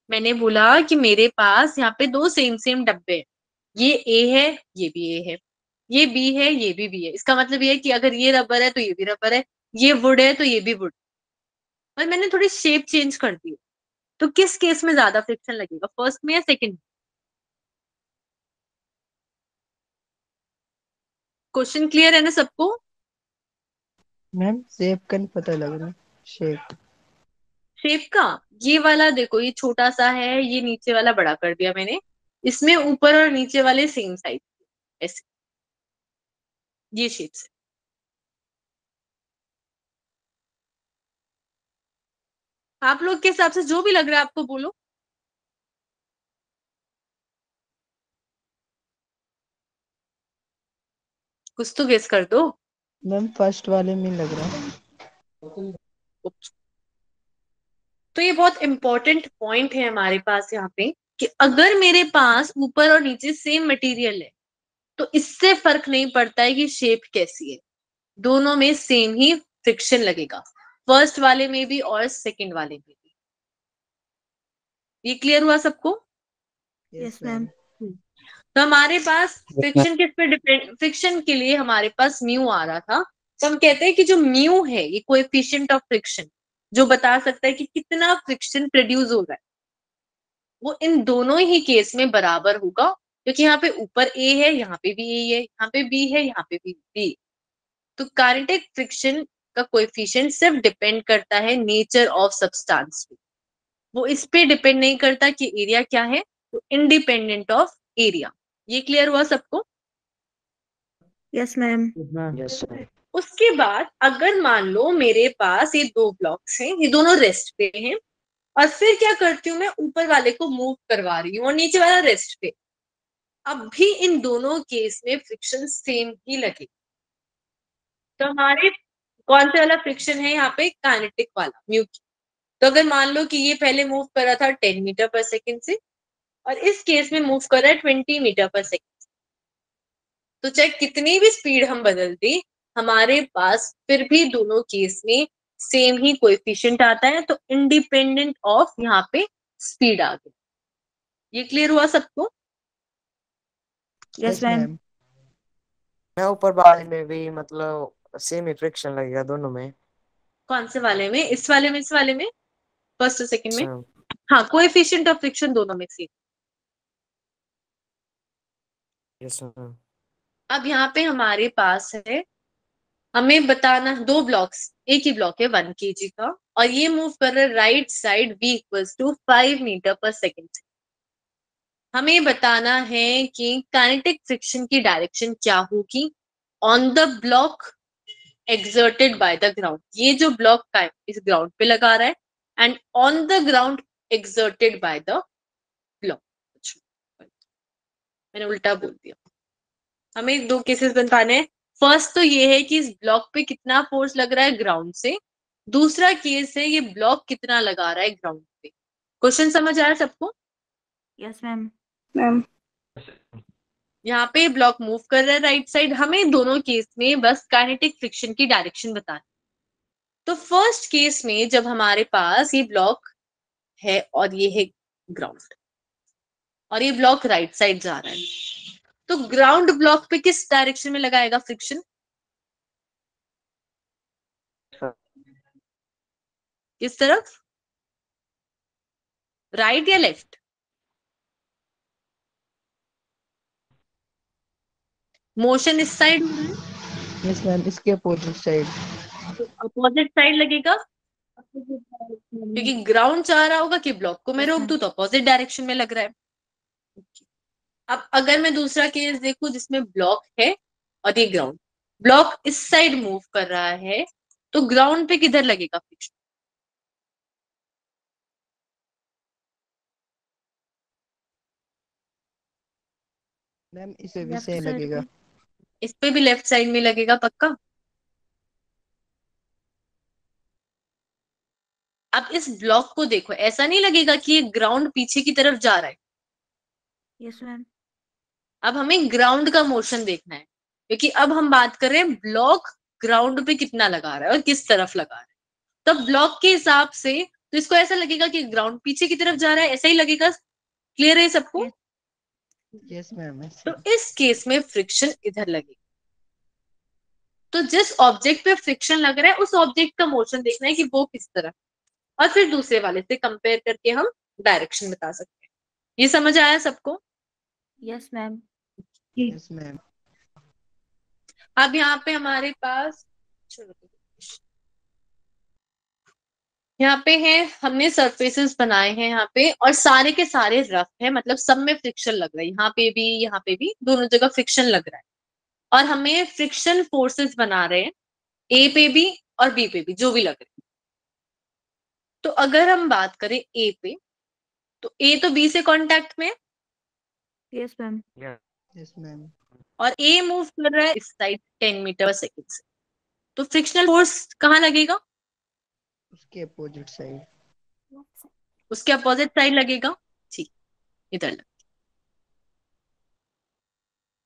मैंने बोला कि मेरे पास यहाँ पे दो सेम सेम डब्बे हैं, ये ए है, ये भी ए है, ये बी है, ये भी है। इसका मतलब ये है कि अगर ये रबर है तो ये भी रबर है, ये वुड है तो ये भी वुड। और मैंने थोड़ी शेप चेंज कर दी, तो किस केस में ज्यादा फ्रिक्शन लगेगा, फर्स्ट में या सेकंड में? क्वेश्चन क्लियर है ना सबको? मैम शेप का नहीं पता लग रहा। शेप शेप का, ये वाला देखो, ये छोटा सा है, ये नीचे वाला बड़ा कर दिया मैंने, इसमें ऊपर और नीचे वाले सेम साइज, ऐसे ये शेप्स है। आप लोग के हिसाब से जो भी लग रहा है आपको बोलो। कुछ तो गेस कर दो। मैम फर्स्ट वाले में लग रहा। तो ये बहुत इंपॉर्टेंट पॉइंट है हमारे पास यहाँ पे, कि अगर मेरे पास ऊपर और नीचे सेम मटेरियल है तो इससे फर्क नहीं पड़ता है कि शेप कैसी है, दोनों में सेम ही फ्रिक्शन लगेगा, फर्स्ट वाले में भी और सेकंड वाले में भी। ये क्लियर हुआ सबको? Yes, ma'am. तो हमारे पास फ्रिक्शन किस पे डिपेंड, फ्रिक्शन के लिए हमारे पास म्यू आ रहा था, तो हम कहते हैं कि जो म्यू है ये कोएफिशिएंट ऑफ फ्रिक्शन, जो बता सकता है कि कितना फ्रिक्शन प्रोड्यूस हो रहा है, वो इन दोनों ही केस में बराबर होगा, क्योंकि यहाँ पे ऊपर ए है, यहाँ पे भी ए है, यहाँ पे बी है, यहाँ पे भी बी। तो काइनेटिक फ्रिक्शन का कोएफिशिएंट सिर्फ डिपेंड करता है नेचर ऑफ सब्सटेंस पे, वो इस पे डिपेंड नहीं करता कि एरिया क्या है, तो इंडिपेंडेंट ऑफ एरिया। ये क्लियर हुआ सबको? Yes ma'am. Yes, ma'am. Yes, sir. उसके बाद अगर मान लो मेरे पास ये दो ब्लॉक्स हैं, ये दोनों रेस्ट पे हैं, और फिर क्या करती हूँ मैं, ऊपर वाले को मूव करवा रही हूँ और नीचे वाला रेस्ट पे। अब भी इन दोनों केस में फ्रिक्शन सेम ही लगे। तो हमारे कौन सा वाला फ्रिक्शन है यहाँ पे, काइनेटिक वाला, म्यू की। तो अगर मान लो कि ये पहले मूव कर रहा था 10 मीटर पर सेकेंड से, और इस केस में मूव कर रहा है 20 मीटर पर सेकेंड, तो चाहे कितनी भी स्पीड हम बदल दें, हमारे पास फिर भी दोनों केस में सेम ही कोएफिशिएंट आता है। तो इंडिपेंडेंट ऑफ यहाँ पे स्पीड आ गई। ये क्लियर हुआ सबको? Yes ma'am. मैम। मैं ऊपर वाले में भी मतलब सेम ही फ्रिक्शन लगेगा दोनों में। कौन से वाले में? इस वाले में, इस वाले में, फर्स्ट और सेकंड में? Sir. हाँ, कोएफिशिएंट ऑफ फ्रिक्शन दोनों में सेम। Yes, sir. अब यहाँ पे हमारे पास है, हमें बताना, दो ब्लॉक्स, एक ही ब्लॉक है 1 kg का, और ये मूव कर रहा है right side v equals to 5 metre per second. हमें बताना है कि काइनेटिक फ्रिक्शन की डायरेक्शन क्या होगी on the block exerted by the ground. ये जो ब्लॉक का इस ग्राउंड पे लगा रहा है, and on the ground exerted by the block. मैंने उल्टा बोल दिया। हमें दो केसेस बताने हैं। फर्स्ट तो ये है कि इस ब्लॉक पे कितना फोर्स लग रहा है ग्राउंड से। दूसरा केस है ये ब्लॉक कितना लगा रहा है ग्राउंड पे। क्वेश्चन समझ आया सबको? Yes ma'am. मैम। यहाँ पे ब्लॉक मूव कर रहा है राइट साइड, हमें दोनों केस में बस काइनेटिक फ्रिक्शन की डायरेक्शन बतानी। तो फर्स्ट केस में जब हमारे पास ये ब्लॉक है और ये है ग्राउंड, और ये ब्लॉक राइट साइड जा रहा है, तो ग्राउंड ब्लॉक पे किस डायरेक्शन में लगाएगा फ्रिक्शन? किस तरफ, राइट या लेफ्ट? मोशन इस साइड हो रहा है, यस मैम, इसके अपोजिट साइड। तो अपोजिट साइड लगेगा, क्योंकि ग्राउंड चाह रहा होगा कि ब्लॉक को मैं रोक दूं, तो अपोजिट डायरेक्शन में लग रहा है। अब अगर मैं दूसरा केस देखूं जिसमें ब्लॉक है और ये ग्राउंड, ब्लॉक इस साइड मूव कर रहा है, तो ग्राउंड पे किधर लगेगा फ्रिक्शन? मैम इसे भी लेफ्ट सही साइड लगेगा। पे। इस पे भी लेफ्ट साइड में लगेगा पक्का। अब इस ब्लॉक को देखो, ऐसा नहीं लगेगा कि ये ग्राउंड पीछे की तरफ जा रहा है। Yes ma'am. अब हमें ग्राउंड का मोशन देखना है, क्योंकि अब हम बात कर रहे हैं ब्लॉक ग्राउंड पे कितना लगा रहा है और किस तरफ लगा रहा है। तब ब्लॉक के हिसाब से तो इसको ऐसा लगेगा कि ग्राउंड पीछे की तरफ जा रहा है, ऐसा ही लगेगा। क्लियर है सबको? Yes ma'am. तो इस केस में फ्रिक्शन इधर लगेगा। तो जिस ऑब्जेक्ट पे फ्रिक्शन लग रहा है उस ऑब्जेक्ट का मोशन देखना है कि वो किस तरफ, और फिर दूसरे वाले से कंपेयर करके हम डायरेक्शन बता सकते हैं। ये समझ आया सबको? Yes ma'am. Yes ma'am. अब यहाँ पे हमारे पास, यहाँ पे है, हमने सरफेसेस बनाए हैं यहाँ पे, और सारे के सारे रफ है, मतलब सब में फ्रिक्शन लग रहा है, यहाँ पे भी दोनों जगह फ्रिक्शन लग रहा है। और हमें फ्रिक्शन फोर्सेस बना रहे हैं ए पे भी और बी पे भी, जो भी लग रहे हैं। तो अगर हम बात करें ए पे, तो ए तो बी से कांटेक्ट में है, yes ma'am. Yeah. Yes ma'am. और ए मूव कर रहा है इस साइड 10 मीटर पर सेकेंड से। तो फ्रिक्शनल फोर्स कहाँ लगेगा? उसके अपोजिट साइड। उसके अपोजिट साइड लगेगा। ठीक, इधर लग।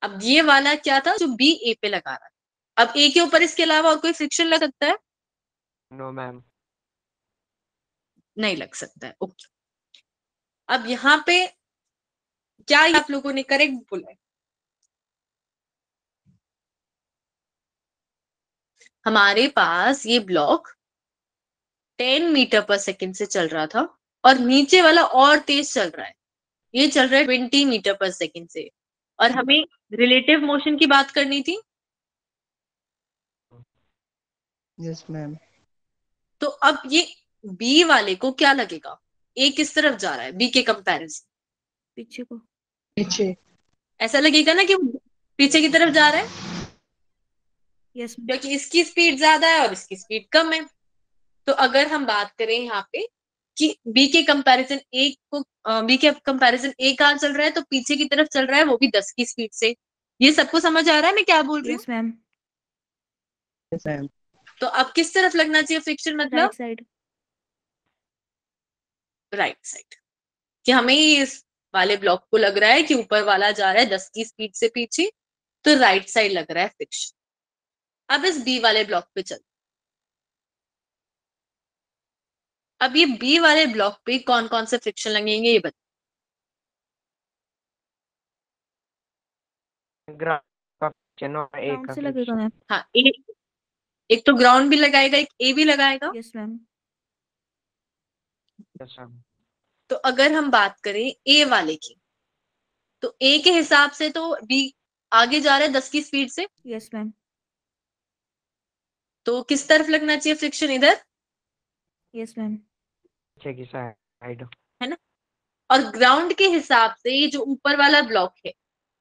अब ये वाला क्या था जो बी ए पे लगा रहा है। अब ए के ऊपर इसके अलावा और कोई फ्रिक्शन लग सकता है? No, ma'am. नहीं लग सकता है। ओके। अब यहाँ पे क्या आप लोगों ने करेक्ट बोला है? हमारे पास ये ब्लॉक 10 मीटर पर सेकेंड से चल रहा था, और नीचे वाला और तेज चल रहा है, ये चल रहा है 20 मीटर पर सेकेंड से, और हमें रिलेटिव मोशन की बात करनी थी। Yes ma'am. तो अब ये बी वाले को क्या लगेगा? ए किस तरफ जा रहा है बी के कंपैरिजन? पीछे को। पीछे। ऐसा लगेगा ना कि वो पीछे की तरफ जा रहा है। Yes ma'am. क्योंकि इसकी स्पीड ज्यादा है और इसकी स्पीड कम है। तो अगर हम बात करें यहाँ पे कि बी के कंपैरिजन ए कहाँ चल रहा है, तो पीछे की तरफ चल रहा है, वो भी 10 की स्पीड से। ये सबको समझ आ रहा है मैं क्या बोल रही हूँ? Yes ma'am. Yes ma'am. तो अब किस तरफ लगना चाहिए फ्रिक्शन, मतलब राइट साइड। Right side. कि हमें इस वाले ब्लॉक को लग रहा है कि ऊपर वाला जा रहा है 10 की स्पीड से पीछे, तो राइट साइड लग रहा है फ्रिक्शन। अब इस बी वाले ब्लॉक पे चल, अब ये बी वाले ब्लॉक पे कौन कौन से फ्रिक्शन लगेंगे ये बता। ग्राउंड का फ्रिक्शन और ए ग्राउंड का से लगेगा फ्रिक्शन। मैम। हाँ, एक तो ग्राउंड भी लगाएगा, एक ए भी लगाएगा। Yes ma'am. Yes ma'am. तो अगर हम बात करें ए वाले की, तो ए के हिसाब से तो बी आगे जा रहा है 10 की स्पीड से, यस मैम। तो किस तरफ लगना चाहिए फ्रिक्शन, इधर, यस मैम। पीछे की साइड। है ना। और ग्राउंड के हिसाब से ये जो ऊपर वाला ब्लॉक है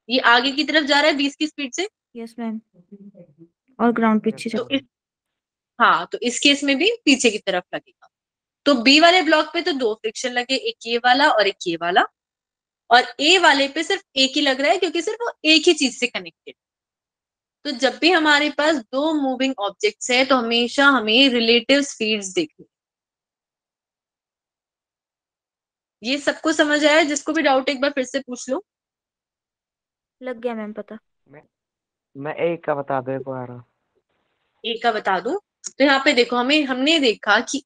ये आगे की तरफ जा रहा है 20 की स्पीड से, यस मैम। और ग्राउंड पीछे तो चल। हाँ, तो इस केस में भी पीछे की तरफ लगेगा। तो बी वाले ब्लॉक पे तो 2 फ्रिक्शन लगे, एक ये वाला और एक ये वाला, और ए वाले पे सिर्फ एक ही लग रहा है क्योंकि सिर्फ वो एक ही चीज से कनेक्टेड। तो जब भी हमारे पास 2 मूविंग ऑब्जेक्ट्स है तो हमेशा हमें रिलेटिव स्पीड्स देखनी। ये सबको समझ आया? जिसको भी डाउट एक बार फिर से पूछ लो। लग गया मैम पता। मैं ए का बता दो एक बार। ए का बता दूं, तो यहाँ पे देखो, हमने देखा कि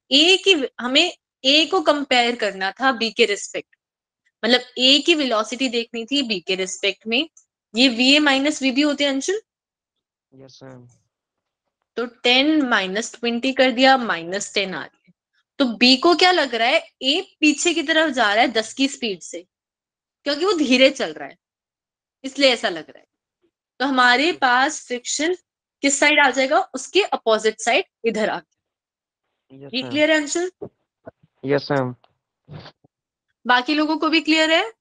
हमें ए को कंपेयर करना था बी के रिस्पेक्ट, मतलब ए की वेलोसिटी देखनी थी बी के रिस्पेक्ट में। ये V A minus V B होते हैं अंशुल। Yes ma'am. तो 10 माइनस 20 कर दिया, -10 आ रही है। तो बी को क्या लग रहा है, ए पीछे की तरफ जा रहा है 10 की स्पीड से, क्योंकि वो धीरे चल रहा है, इसलिए ऐसा लग रहा है। तो हमारे पास फ्रिक्शन किस साइड आ जाएगा, उसके अपोजिट साइड इधर आ गया। यस ये मैम। क्लियर है अंशुल? Yes ma'am. बाकी लोगों को भी क्लियर है?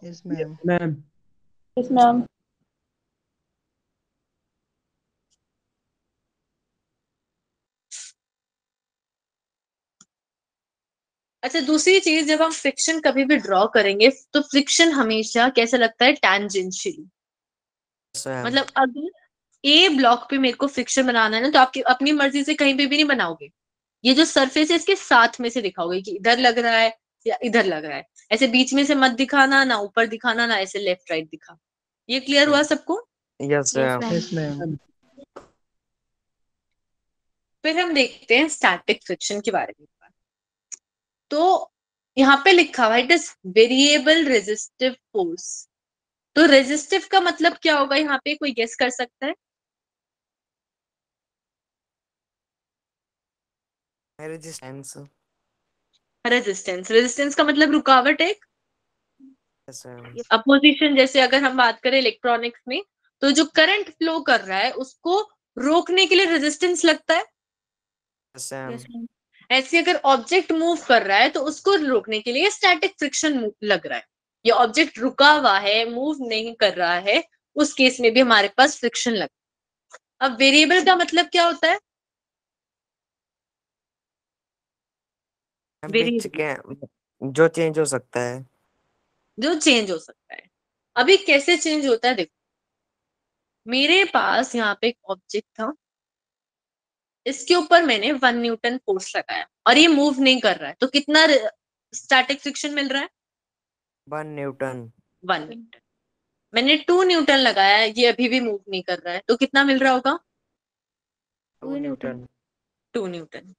Yes ma'am. Ma'am. Yes ma'am. अच्छा, दूसरी चीज, जब हम फ्रिक्शन कभी भी ड्रॉ करेंगे तो फ्रिक्शन हमेशा कैसा लगता है, टैंजेंशियली। Yes ma'am. मतलब अगर ए ब्लॉक पे मेरे को फ्रिक्शन बनाना है ना, तो आपकी अपनी मर्जी से कहीं पे भी नहीं बनाओगे। ये जो सरफेस है इसके साथ में से दिखाओगे कि इधर लग रहा है या इधर लग रहा है। ऐसे बीच में से मत दिखाना, ना ऊपर दिखाना, ना ऐसे लेफ्ट राइट दिखा। ये क्लियर हुआ सबको? Yes yes ma'am. Ma'am. Yes ma'am. फिर हम देखते हैं स्टैटिक फ्रिक्शन के बारे में। तो यहाँ पे लिखा हुआ है it is variable resistive force. तो रेजिस्टिव का मतलब क्या होगा यहाँ पे, कोई गेस कर सकता है? रेजिस्टेंस। रेजिस्टेंस का मतलब रुकावट है। Yes ma'am. अपोजिशन, जैसे अगर हम बात करें इलेक्ट्रॉनिक्स में, तो जो करंट फ्लो कर रहा है उसको रोकने के लिए रेजिस्टेंस लगता है। Yes ma'am. Yes ma'am. ऐसे अगर ऑब्जेक्ट मूव कर रहा है तो उसको रोकने के लिए स्टैटिक फ्रिक्शन लग रहा है। ये ऑब्जेक्ट रुका हुआ है, मूव नहीं कर रहा है, उस केस में भी हमारे पास फ्रिक्शन लगता है। अब वेरिएबल का मतलब क्या होता है? बीच के जो चेंज हो सकता है। जो चेंज हो सकता है। अभी कैसे चेंज होता है, देखो, मेरे पास यहाँ पे एक ऑब्जेक्ट था, इसके ऊपर मैंने 1 न्यूटन फोर्स लगाया और ये मूव नहीं कर रहा है, तो कितना स्टैटिक फ्रिक्शन मिल रहा है? 1 न्यूटन। 1 न्यूटन। मैंने 2 न्यूटन लगाया, ये अभी भी मूव नहीं कर रहा है, तो कितना मिल रहा होगा? 2 न्यूटन। 2 न्यूटन।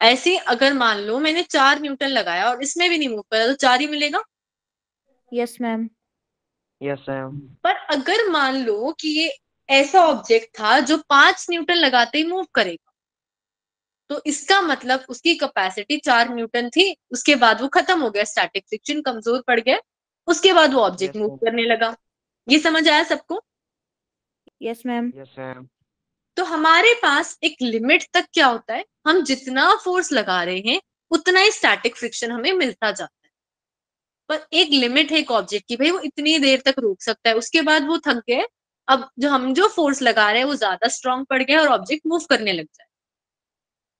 ऐसे अगर मान लो मैंने 4 न्यूटन लगाया और इसमें भी नहीं मूव करा, तो 4 ही मिलेगा। Yes ma'am. Yes ma'am. पर अगर मान लो कि ये ऐसा ऑब्जेक्ट था जो 5 न्यूटन लगाते ही मूव करेगा, तो इसका मतलब उसकी कैपेसिटी 4 न्यूटन थी, उसके बाद वो खत्म हो गया, स्टैटिक फ्रिक्शन कमजोर पड़ गया, उसके बाद वो ऑब्जेक्ट यस मूव मैम। करने लगा। ये समझ आया सबको? Yes ma'am. Yes ma'am. तो हमारे पास एक लिमिट तक क्या होता है, हम जितना फोर्स लगा रहे हैं उतना ही स्टैटिक फ्रिक्शन हमें मिलता जाता है। पर एक लिमिट है एक ऑब्जेक्ट की, भाई वो इतनी देर तक रोक सकता है, उसके बाद वो थक गए, अब जो फोर्स लगा रहे हैं वो ज्यादा स्ट्रांग पड़ गया और ऑब्जेक्ट मूव करने लग जाए,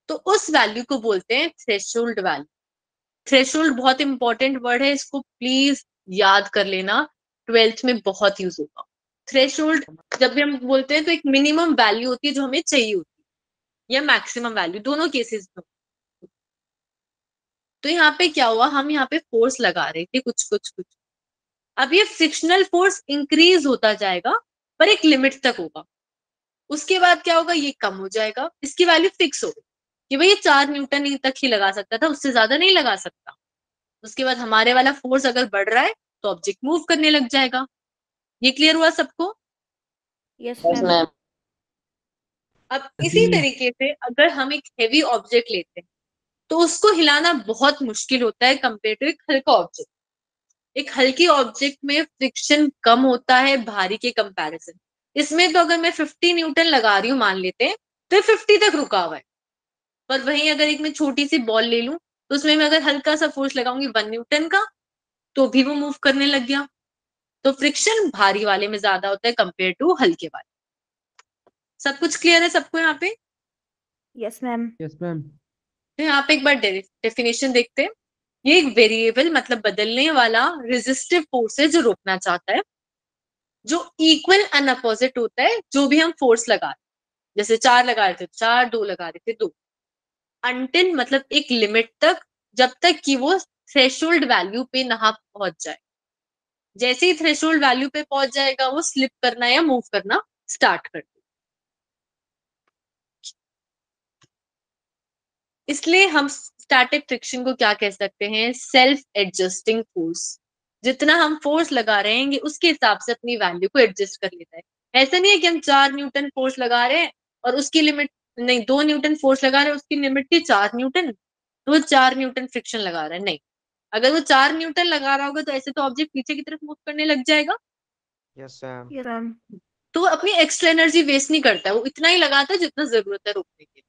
तो उस वैल्यू को बोलते हैं थ्रेशोल्ड वैल्यू। थ्रेशोल्ड बहुत इंपॉर्टेंट वर्ड है, इसको प्लीज याद कर लेना, 12th में बहुत यूज होगा। थ्रेशोल्ड जब भी हम बोलते हैं तो एक मिनिमम वैल्यू होती है जो हमें चाहिए होती है, या मैक्सिमम वैल्यू, दोनों केसेस में। तो यहाँ पे क्या हुआ, हम यहाँ पे फोर्स लगा रहे थे कुछ कुछ कुछ, अब ये फ्रिक्शनल फोर्स इंक्रीज होता जाएगा पर एक लिमिट तक होगा, उसके बाद क्या होगा, ये कम हो जाएगा, इसकी वैल्यू फिक्स होगी कि भाई ये 4 न्यूटन तक ही लगा सकता था, उससे ज्यादा नहीं लगा सकता। उसके बाद हमारे वाला फोर्स अगर बढ़ रहा है तो ऑब्जेक्ट मूव करने लग जाएगा। ये क्लियर हुआ सबको? Yes yes ma'am. मैम। अब इसी तरीके से अगर हम एक हेवी ऑब्जेक्ट लेते हैं तो उसको हिलाना बहुत मुश्किल होता है कंपेयर टू एक हल्का ऑब्जेक्ट। एक हल्की ऑब्जेक्ट में फ्रिक्शन कम होता है भारी के कंपैरिजन। इसमें तो अगर मैं 50 न्यूटन लगा रही हूँ मान लेते हैं तो 50 तक रुका हुआ है, पर वहीं अगर एक मैं छोटी सी बॉल ले लूं तो उसमें मैं अगर हल्का सा फोर्स लगाऊंगी 1 न्यूटन का तो भी वो मूव करने लग गया। तो फ्रिक्शन भारी वाले में ज्यादा होता है कंपेयर टू हल्के वाले। सब कुछ क्लियर है सबको यहाँ पे? Yes ma'am. Yes ma'am. तो यहाँ पे एक बार डेफिनेशन देखते हैं। ये एक वेरिएबल मतलब बदलने वाला रेजिस्टिव फोर्स है जो रोकना चाहता है, जो इक्वल एंड अपोजिट होता है जो भी हम फोर्स लगा रहे हैं। जैसे 4 लगा रहे थे 4, 2 लगा रहे थे 2, अनटिल मतलब एक लिमिट तक, जब तक कि वो थ्रेशोल्ड वैल्यू पे ना पहुंच जाए। जैसे ही थ्रेशोल्ड वैल्यू पे पहुंच जाएगा वो स्लिप करना या मूव करना स्टार्ट कर देगा। इसलिए हम स्टैटिक फ्रिक्शन को क्या कह सकते हैं, सेल्फ एडजस्टिंग फोर्स। जितना हम फोर्स लगा रहे हैं उसके हिसाब से अपनी वैल्यू को एडजस्ट कर लेता है। ऐसा नहीं है कि हम 4 न्यूटन फोर्स लगा रहे हैं और उसकी लिमिट नहीं, 2 न्यूटन फोर्स लगा रहे हैं उसकी लिमिट थी 4 न्यूटन, तो वो 4 न्यूटन फ्रिक्शन लगा रहा है, नहीं। अगर वो 4 न्यूटन लगा रहा होगा तो ऐसे तो ऑब्जेक्ट पीछे की तरफ मूव करने लग जाएगा। Yes ma'am. Yes ma'am. तो वो अपनी एक्स्ट्रा एनर्जी वेस्ट नहीं करता है, वो इतना ही लगाता है जितना जरूरत है रोकने के लिए।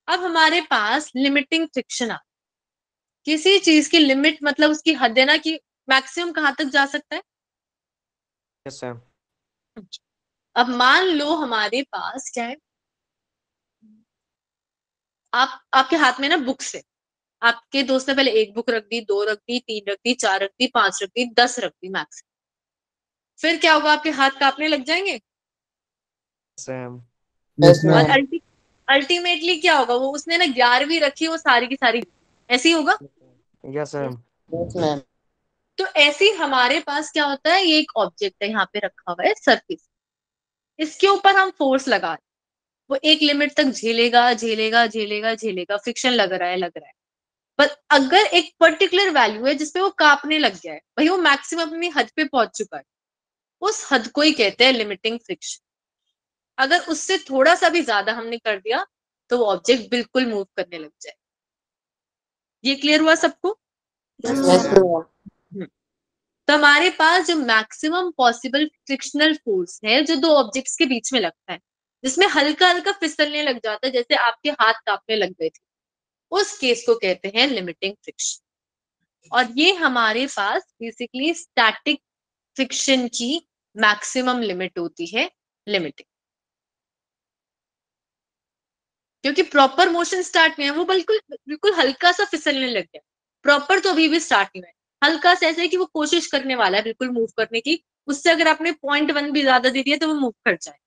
अब हमारे पास लिमिटिंग फ्रिक्शन आ, किसी चीज की लिमिट मतलब उसकी हद है ना कि मैक्सिमम कहां तक जा सकता है। Yes ma'am. अब मान लो हमारे पास क्या है, आपके हाथ में ना बुक्स है, आपके दोस्त ने पहले 1 बुक रख दी, 2 रख दी, 3 रख दी, 4 रख दी, 5 रख दी, 10 रख दी मैक्स। फिर क्या होगा, आपके हाथ कांपने लग जाएंगे। Yes ma'am. यस और मैम। अल्टीमेटली क्या होगा, वो उसने ना 11वीं रखी, वो सारी की सारी ऐसे ही होगा। Yes ma'am. Yes ma'am. तो ऐसे ही हमारे पास क्या होता है, ये एक ऑब्जेक्ट है यहाँ पे रखा हुआ है सरफेस, इसके ऊपर हम फोर्स लगा रहे हैं, वो एक लिमिट तक झेलेगा झेलेगा झेलेगा झेलेगा, फ्रिक्शन लग रहा है लग रहा है, पर अगर एक पर्टिकुलर वैल्यू है जिसपे वो कांपने लग गया है, भाई वो मैक्सिमम अपनी हद पे पहुंच चुका है, उस हद को ही कहते हैं लिमिटिंग फ्रिक्शन। अगर उससे थोड़ा सा भी ज्यादा हमने कर दिया तो वो ऑब्जेक्ट बिल्कुल मूव करने लग जाए। ये क्लियर हुआ सबको? Yes yes ma'am. मैम। तो हमारे पास जो मैक्सिमम पॉसिबल फ्रिक्शनल फोर्स है जो दो ऑब्जेक्ट्स के बीच में लगता है, जिसमें हल्का हल्का फिसलने लग जाता है, जैसे आपके हाथ कांपने लग गए थे, उस केस को कहते हैं लिमिटिंग फ्रिक्शन। और ये हमारे पास बेसिकली स्टैटिक फ्रिक्शन की मैक्सिमम लिमिट होती है, लिमिटिंग। क्योंकि प्रॉपर मोशन स्टार्ट नहीं है, वो बिल्कुल बिल्कुल हल्का सा फिसलने लग गया, प्रॉपर तो अभी भी स्टार्ट नहीं हुआ है, हल्का सा ऐसा है कि वो कोशिश करने वाला है बिल्कुल मूव करने की, उससे अगर आपने 0.1 भी ज्यादा दे दिया तो वो मूव कर जाए।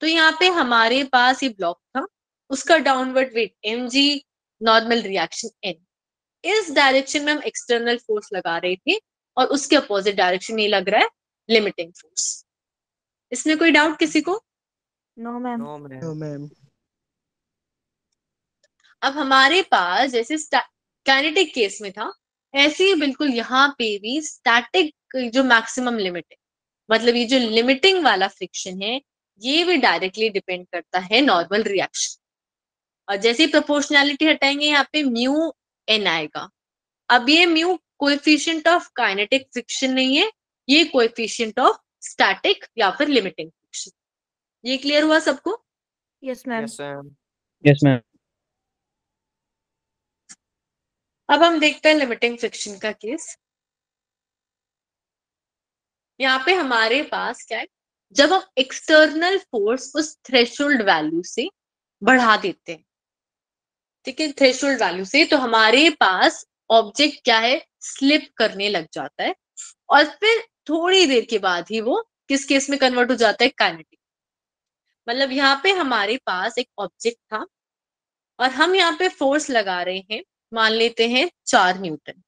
तो यहाँ पे हमारे पास ये ब्लॉक था, उसका downward weight mg, normal reaction n। इस डायरेक्शन में हम एक्सटर्नल फोर्स लगा रहे थे और उसके अपोजिट डायरेक्शन ये लग रहा है लिमिटिंग फोर्स। इसमें कोई डाउट किसी को? No ma'am. No no ma'am. Ma'am. अब हमारे पास जैसे काइनेटिक केस में था, ऐसे ही बिल्कुल यहाँ पे भी स्टैटिक जो मैक्सिमम लिमिट है, मतलब ये जो लिमिटिंग वाला फ्रिक्शन है, ये भी डायरेक्टली डिपेंड करता है नॉर्मल रिएक्शन। और जैसे ही प्रोपोर्शनैलिटी हटाएंगे यहाँ पे म्यू एन आएगा। अब ये mu coefficient of kinetic friction नहीं है, ये कोएफिशिएंट ऑफ स्टैटिक या फिर लिमिटिंग फ्रिक्शन। ये क्लियर हुआ सबको? Yes ma'am. Yes ma'am. Yes ma'am. अब हम देखते हैं लिमिटिंग फ्रिक्शन का केस। यहाँ पे हमारे पास क्या है, जब हम एक्सटर्नल फोर्स उस थ्रेशोल्ड वैल्यू से बढ़ा देते हैं, ठीक है, थ्रेशोल्ड वैल्यू से, तो हमारे पास ऑब्जेक्ट क्या है, स्लिप करने लग जाता है और फिर थोड़ी देर के बाद ही वो किस केस में कन्वर्ट हो जाता है, काइनेटिक। मतलब यहाँ पे हमारे पास एक ऑब्जेक्ट था और हम यहाँ पे फोर्स लगा रहे हैं, मान लेते हैं 4 न्यूटन।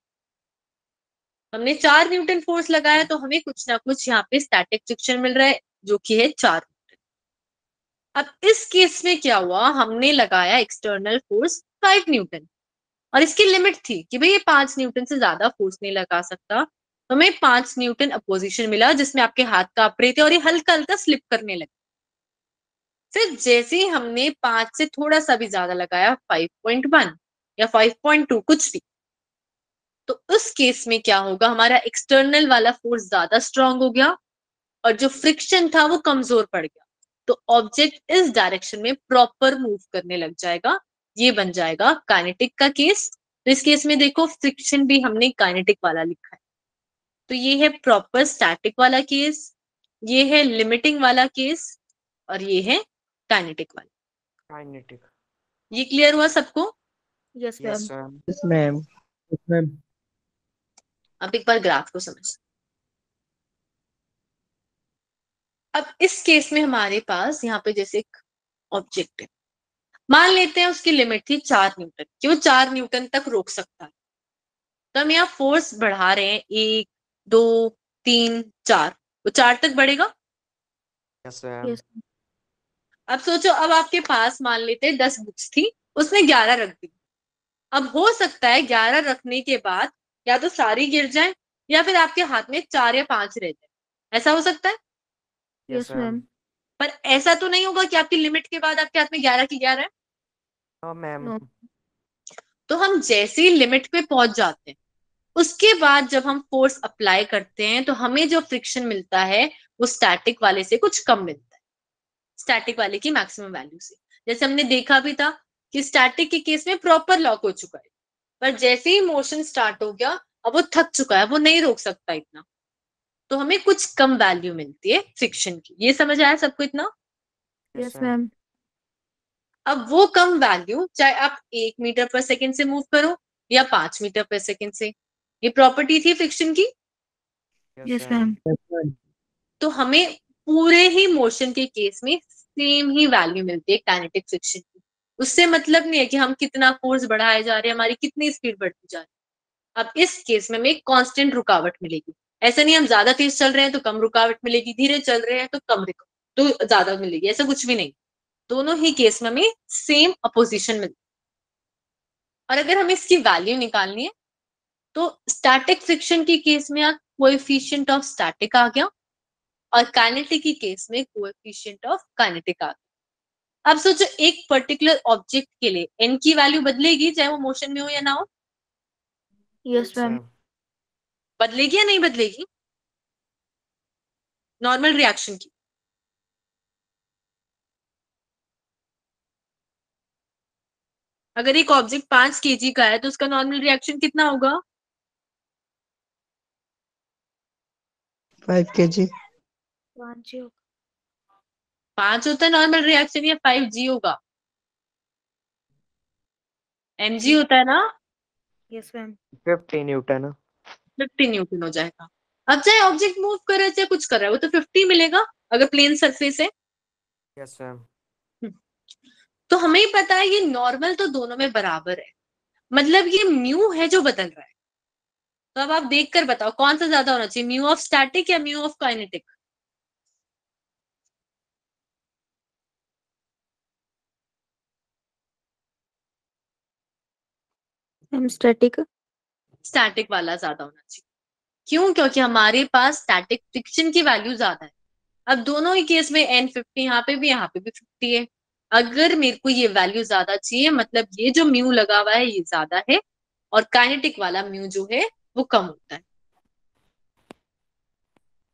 हमने 4 न्यूटन फोर्स लगाया तो हमें कुछ ना कुछ यहाँ पे स्टैटिक फ्रिक्शन मिल रहा है जो कि है 4 न्यूटन। अब इस केस में क्या हुआ, हमने लगाया एक्सटर्नल फोर्स 5 न्यूटन और इसकी लिमिट थी कि भाई ये 5 न्यूटन से ज्यादा फोर्स नहीं लगा सकता, तो हमें 5 न्यूटन अपोजिशन मिला जिसमें आपके हाथ कांप रहे थे और ये हल्का हल्का स्लिप करने लगे। फिर जैसे ही हमने 5 से थोड़ा सा भी ज्यादा लगाया, 5.1 या 5.2 कुछ भी, तो उस केस में क्या होगा, हमारा एक्सटर्नल वाला फोर्स ज्यादा स्ट्रांग हो गया और जो फ्रिक्शन था वो कमजोर पड़ गया, तो ऑब्जेक्ट इस डायरेक्शन में प्रॉपर मूव करने लग जाएगा। ये बन जाएगा काइनेटिक का केस। तो इस केस में देखो फ्रिक्शन भी हमने काइनेटिक वाला लिखा है, तो ये है प्रॉपर स्टैटिक वाला केस, ये है लिमिटिंग वाला केस और ये है काइनेटिक वाला। काइनेटिक। ये क्लियर हुआ सबको? Yes yes ma'am. Ma'am. Yes ma'am. Yes, ma'am. अब एक बार ग्राफ को समझ। अब इस केस में हमारे पास यहाँ पे जैसे एक ऑब्जेक्ट है, मान लेते हैं उसकी लिमिट थी 4 न्यूटन कि वो 4 न्यूटन तक रोक सकता है, तो हम यहाँ फोर्स बढ़ा रहे हैं, 1, 2, 3, 4, वो 4 तक बढ़ेगा। Yes ma'am. यस अब सोचो, अब आपके पास मान लेते हैं 10 बुक्स थी, उसने 11 रख दी। अब हो सकता है 11 रखने के बाद या तो सारी गिर जाए या फिर आपके हाथ में 4 या 5 रह जाए, ऐसा हो सकता है। Yes ma'am. मैम। पर ऐसा तो नहीं होगा कि आपकी लिमिट के बाद आपके हाथ में 11 की 11 है। No ma'am. नो। तो हम जैसे ही लिमिट पे पहुंच जाते हैं, उसके बाद जब हम फोर्स अप्लाई करते हैं तो हमें जो फ्रिक्शन मिलता है वो स्टैटिक वाले से कुछ कम मिलता है, स्टैटिक वाले की मैक्सिमम वैल्यू से। जैसे हमने देखा भी था कि स्टैटिक के केस में प्रॉपर लॉक हो चुका है, पर जैसे ही मोशन स्टार्ट हो गया अब वो थक चुका है, वो नहीं रोक सकता इतना, तो हमें कुछ कम वैल्यू मिलती है फ्रिक्शन की। ये समझ आया सबको इतना? Yes ma'am. अब वो कम वैल्यू चाहे आप 1 मीटर पर सेकेंड से मूव करो या 5 मीटर पर सेकेंड से, ये प्रॉपर्टी थी फ्रिक्शन की। Yes ma'am. Yes, ma'am. तो हमें पूरे ही मोशन के केस में सेम ही वैल्यू मिलती है काइनेटिक फ्रिक्शन की। उससे मतलब नहीं है कि हम कितना फोर्स बढ़ाए जा रहे हैं, हमारी कितनी स्पीड बढ़ती जा रही है। अब इस केस में हमें कांस्टेंट रुकावट मिलेगी। ऐसा नहीं हम ज्यादा तेज चल रहे हैं तो कम रुकावट मिलेगी, धीरे चल रहे हैं तो कम तो ज्यादा मिलेगी, ऐसा कुछ भी नहीं। दोनों ही केस में हमें सेम अपोजिशन मिलती है। और अगर हमें इसकी वैल्यू निकालनी है तो स्टैटिक फ्रिक्शन के केस में कोएफिशिएंट ऑफ स्टैटिक आ गया और काइनेटिक की केस में कोएफिशिएंट ऑफ काइनेटिक आ गया। अब सोचो एक पर्टिकुलर ऑब्जेक्ट के लिए n की वैल्यू बदलेगी चाहे वो मोशन में हो या ना हो, यस मैम। बदलेगी या नहीं बदलेगी? नॉर्मल रिएक्शन की अगर एक ऑब्जेक्ट 5 kg का है तो उसका नॉर्मल रिएक्शन कितना होगा? 5 kg। 5 होता है नॉर्मल रिएक्शन या 5g होगा? mg होता है ना। Yes ma'am. 50 न्यूटन। 50 न्यूटन हो जाएगा। अब चाहे ऑब्जेक्ट मूव कर रहा है चाहे कुछ कर रहा है, वो तो 50 मिलेगा अगर प्लेन सरफेस है। Yes ma'am. तो हमें पता है ये नॉर्मल तो दोनों में बराबर है, मतलब ये म्यू है जो बदल रहा है। तो अब आप देखकर बताओ कौन सा ज्यादा होना चाहिए, म्यू ऑफ स्टैटिक या mu of kinetic? Ma'am static. Static वाला ज्यादा होना चाहिए। क्यों? क्योंकि हमारे पास स्टैटिक फ्रिक्शन की वैल्यू ज्यादा है। अब दोनों ही केस में n50 यहाँ पे भी 50 है। अगर मेरे को ये वैल्यू ज्यादा चाहिए मतलब ये जो म्यू लगा हुआ है ये ज्यादा है और काइनेटिक वाला म्यू जो है वो कम होता है।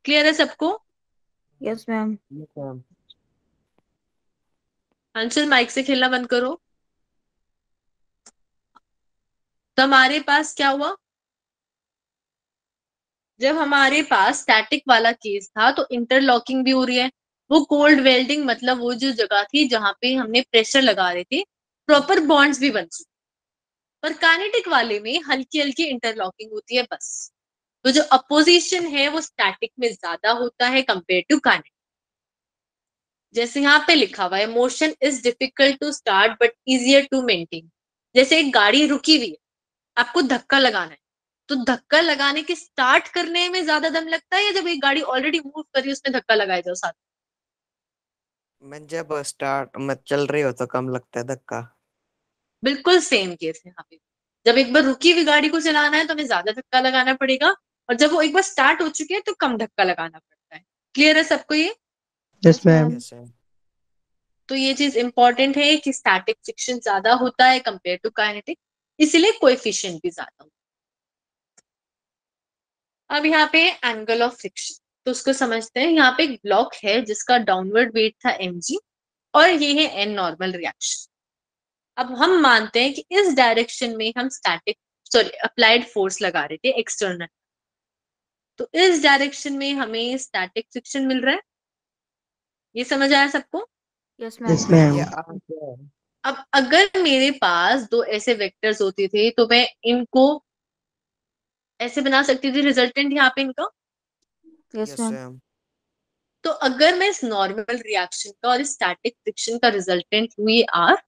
क्लियर है सबको? Yes ma'am. Yes, ma'am. Anshul mic से खेलना बंद करो। तो हमारे पास क्या हुआ, जब हमारे पास स्टैटिक वाला केस था तो इंटरलॉकिंग भी हो रही है, वो कोल्ड वेल्डिंग मतलब वो जो जगह थी जहां पे हमने प्रेशर लगा रहे थे, प्रॉपर बॉन्ड्स भी बन चुके। पर काइनेटिक वाले में हल्की हल्की इंटरलॉकिंग होती है बस। तो जो अपोजिशन है वो स्टैटिक में ज्यादा होता है कंपेयर टू काइनेटिक। जैसे यहाँ पे लिखा हुआ है motion is difficult to start but easier to maintain. जैसे एक गाड़ी रुकी हुई है, आपको धक्का लगाना है, तो धक्का लगाने के स्टार्ट करने में ज्यादा दम लगता है या जब एक गाड़ी ऑलरेडी मूव कर रही है उसमें धक्का लगाया जाओ साथ? मैं जब स्टार्ट में चल रही हो तो कम लगता है धक्का। बिल्कुल सेम केस है यहाँ पे। जब एक बार रुकी हुई गाड़ी को चलाना है तो हमें ज्यादा धक्का लगाना पड़ेगा, और जब वो एक बार स्टार्ट हो चुकी है तो कम धक्का लगाना पड़ता है। क्लियर है सबको ये? Yes ma'am. Yes ma'am. तो ये चीज इंपॉर्टेंट है कि स्टैटिक फ्रिक्शन ज्यादा होता है कंपेयर टू काइनेटिक, इसलिए कोएफिशिएंट भी ज्यादा होता है। अब यहाँ पे एंगल ऑफ फ्रिक्शन, तो उसको समझते हैं। यहाँ पे एक ब्लॉक है जिसका डाउनवर्ड वेट था mg और ये है n नॉर्मल रिएक्शन। अब हम मानते हैं कि इस डायरेक्शन में हम अप्लाइड फोर्स लगा रहे थे एक्सटर्नल, तो इस डायरेक्शन में हमें स्टैटिक फ्रिक्शन मिल रहा है। ये समझ आया सबको? Yes yes ma'am. ये मैम। आ क्या है? अब अगर मेरे पास दो ऐसे वेक्टर्स होते थे तो मैं इनको ऐसे बना सकती थी, रिजल्टेंट यहाँ पे इनका। Yes yes ma'am. मैम। तो अगर मैं इस नॉर्मल रिएक्शन का और स्टैटिक फ्रिक्शन का रिजल्टेंट हुई आर,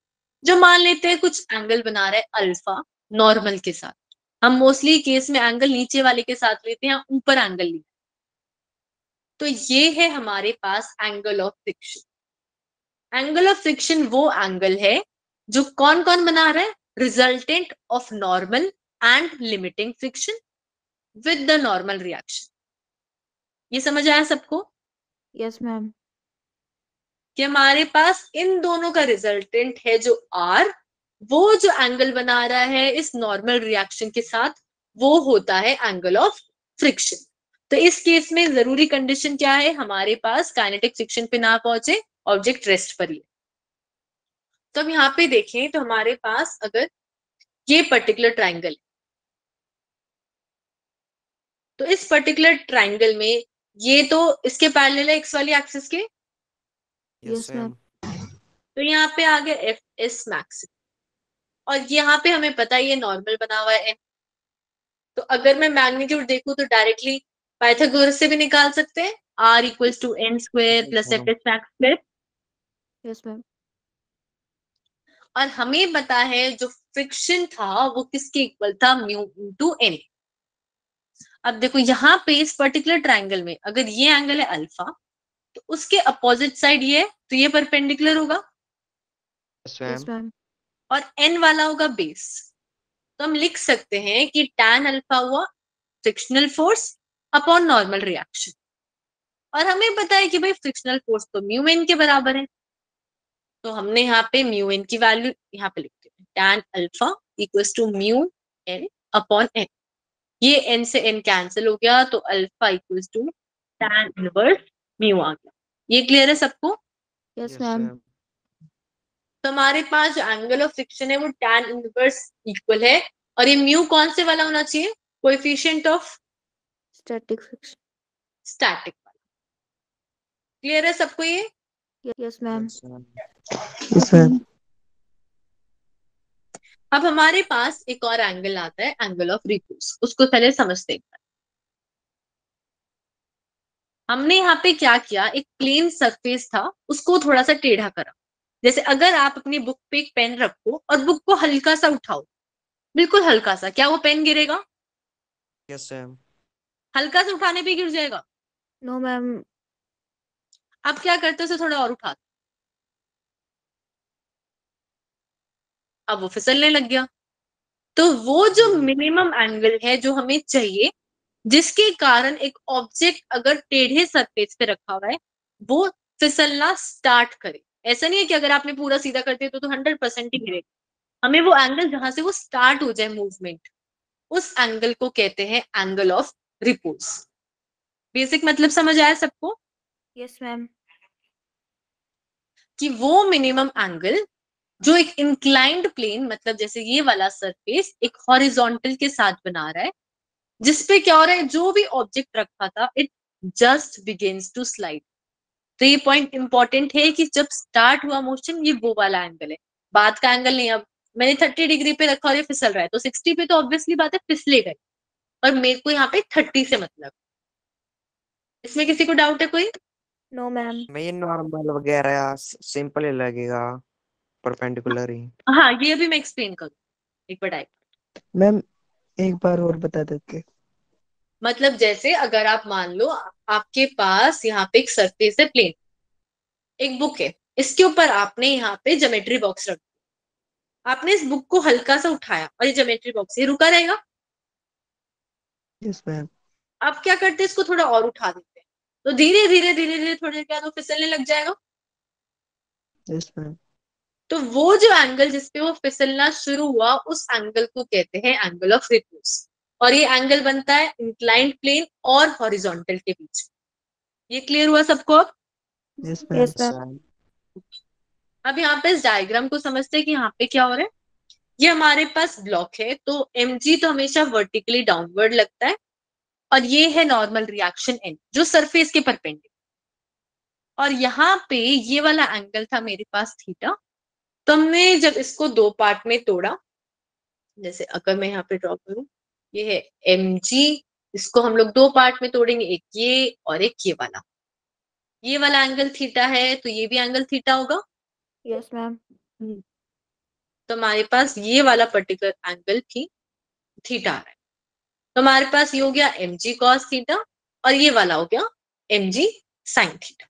जो मान लेते हैं कुछ एंगल बना रहा है अल्फा नॉर्मल के साथ, हम मोस्टली केस में एंगल नीचे वाले के साथ लेते हैं, ऊपर एंगल लेते हैं, तो ये है हमारे पास angle of friction. Angle of friction वो एंगल है जो कौन कौन बना रहा है, resultant of normal and limiting friction with the normal reaction. ये समझ आया सबको यस मैम। कि हमारे पास इन दोनों का रिजल्टेंट है जो आर, वो जो एंगल बना रहा है इस नॉर्मल रिएक्शन के साथ, वो होता है एंगल ऑफ फ्रिक्शन। तो इस केस में जरूरी कंडीशन क्या है, हमारे पास काइनेटिक फ्रिक्शन पे ना पहुंचे, ऑब्जेक्ट रेस्ट पर ही। तो अब यहाँ पे देखें तो हमारे पास अगर ये पर्टिकुलर ट्राइंगल है, तो इस पर्टिकुलर ट्राइंगल में ये तो इसके पैरेलल है एक्स वाली एक्सिस के, यस Yes, ma'am. मैम। तो यहाँ पे आ गया एफ एस मैक्स, और यहाँ पे हमें पता है ये नॉर्मल बना हुआ है। तो अगर मैं मैग्नीट्यूड देखूं तो डायरेक्टली पाइथागोरस से भी निकाल सकते हैं, R equals to N square plus F S max square. Yes ma'am. और हमें पता है जो फ्रिक्शन था वो किसके इक्वल था, म्यू इनटू एन। अब देखो यहाँ पे इस पर्टिकुलर ट्राइंगल में अगर ये एंगल है अल्फा, तो उसके अपोजिट साइड ये है, तो ये परपेंडिकुलर होगा, यस यस मैम। मैम। और एन वाला होगा बेस। तो हम लिख सकते हैं कि tan अल्फा हुआ frictional force upon normal reaction, और हमें पता है कि भाई फ्रिक्शनल फोर्स तो म्यू एन के बराबर है, तो हमने यहाँ पे म्यू एन की वैल्यू यहाँ पे लिखते हैं, tan alpha equals to mu N upon N. ये एन से एन कैंसिल हो गया, तो alpha equals to tan inverse mu आ गया। ये क्लियर है सबको? Yes yes ma'am. मैम। तो हमारे पास जो एंगल ऑफ फ्रिक्शन है वो tan इनवर्स इक्वल है, और ये म्यू कौन से वाला होना चाहिए, coefficient of static friction. Static वाला। क्लियर है सबको ये? Yes ma'am. Yes ma'am. Yes ma'am. अब हमारे पास एक और एंगल आता है, एंगल ऑफ रिपोज, उसको पहले समझते हैं। हमने यहाँ पे क्या किया, एक प्लेन सरफेस था उसको थोड़ा सा टेढ़ा करा। जैसे अगर आप अपनी बुक पे एक पेन रखो और बुक को हल्का सा उठाओ, बिल्कुल हल्का सा, क्या वो पेन गिरेगा? Yes ma'am. हल्का से उठाने पे गिर जाएगा। No ma'am. आप क्या करते हो, उसे थोड़ा और उठाते, अब वो फिसलने लग गया। तो वो जो मिनिमम एंगल है जो हमें चाहिए, जिसके कारण एक ऑब्जेक्ट अगर टेढ़े सरफेस पे रखा हुआ है वो फिसलना स्टार्ट करे। ऐसा नहीं है कि अगर आपने पूरा सीधा कर दिया तो 100% ही गिरेगा। हमें वो एंगल जहां से वो स्टार्ट हो जाए मूवमेंट, उस एंगल को कहते हैं एंगल ऑफ रिपोज। बेसिक मतलब समझ आया सबको यस मैम। कि वो मिनिमम एंगल जो एक इंक्लाइंड प्लेन, मतलब जैसे ये वाला सरफेस एक हॉरिजॉन्टल के साथ बना रहा है, जिसपे क्या हो रहा है, जो भी ऑब्जेक्ट रखा था it just begins to slide. तो ये पॉइंट इंपॉर्टेंट है कि जब स्टार्ट हुआ मोशन ये वो वाला एंगल है, बाद का एंगल नहीं। अब मैंने 30 डिग्री पे रखा और ये फिसल रहा है तो 60 पे तो ऑब्वियसली बात है फिसलेगा ही। और मेरे को यहाँ पे 30 से मतलब। इसमें किसी को डाउट है कोई? No ma'am. मैं ये नॉर्मल वगैरह सिंपल ही लगेगा, परपेंडिकुलर ही। हाँ ये अभी मैं एक्सप्लेन करूँ एक बार टाइप। मैम एक बार और बता देते। मतलब जैसे अगर आप मान लो आपके पास यहाँ पे एक सरफेस है प्लेन, एक बुक है, इसके ऊपर आपने यहाँ पे ज्योमेट्री बॉक्स रख दिया। आपने इस बुक को हल्का सा उठाया और ये ज्योमेट्री बॉक्स ये रुका रहेगा। Yes ma'am. आप क्या करते हैं, इसको थोड़ा और उठा देते हैं तो धीरे धीरे धीरे धीरे थोड़ी देर के बाद वो फिसलने लग जाएगा। Yes ma'am. तो वो जो एंगल जिसपे वो फिसलना शुरू हुआ उस एंगल को कहते हैं एंगल ऑफ रिपोज। और ये एंगल बनता है इंक्लाइंड प्लेन और हॉरिजॉन्टल के बीच। ये क्लियर हुआ सबको? अब यस मैम। Yes ma'am. अब यहाँ पे इस डायग्राम को समझते हैं कि यहाँ पे क्या हो रहा है। ये हमारे पास ब्लॉक है तो mg तो हमेशा वर्टिकली डाउनवर्ड लगता है और ये है नॉर्मल रिएक्शन n जो सरफेस के परपेंडिकुलर। और यहाँ पे ये वाला एंगल था मेरे पास थीटा। तो हमने जब इसको दो पार्ट में तोड़ा, जैसे अगर मैं यहाँ पे ड्रॉ करूं, ये है mg, इसको हम लोग दो पार्ट में तोड़ेंगे, एक ये और एक ये वाला। ये वाला एंगल थीटा है तो ये भी एंगल थीटा होगा। Yes ma'am. तो हमारे पास ये वाला पर्टिकुलर एंगल भी थीटा आ रहा है। तो हमारे पास ये हो गया mg cos थीटा और ये वाला हो गया mg sin थीटा।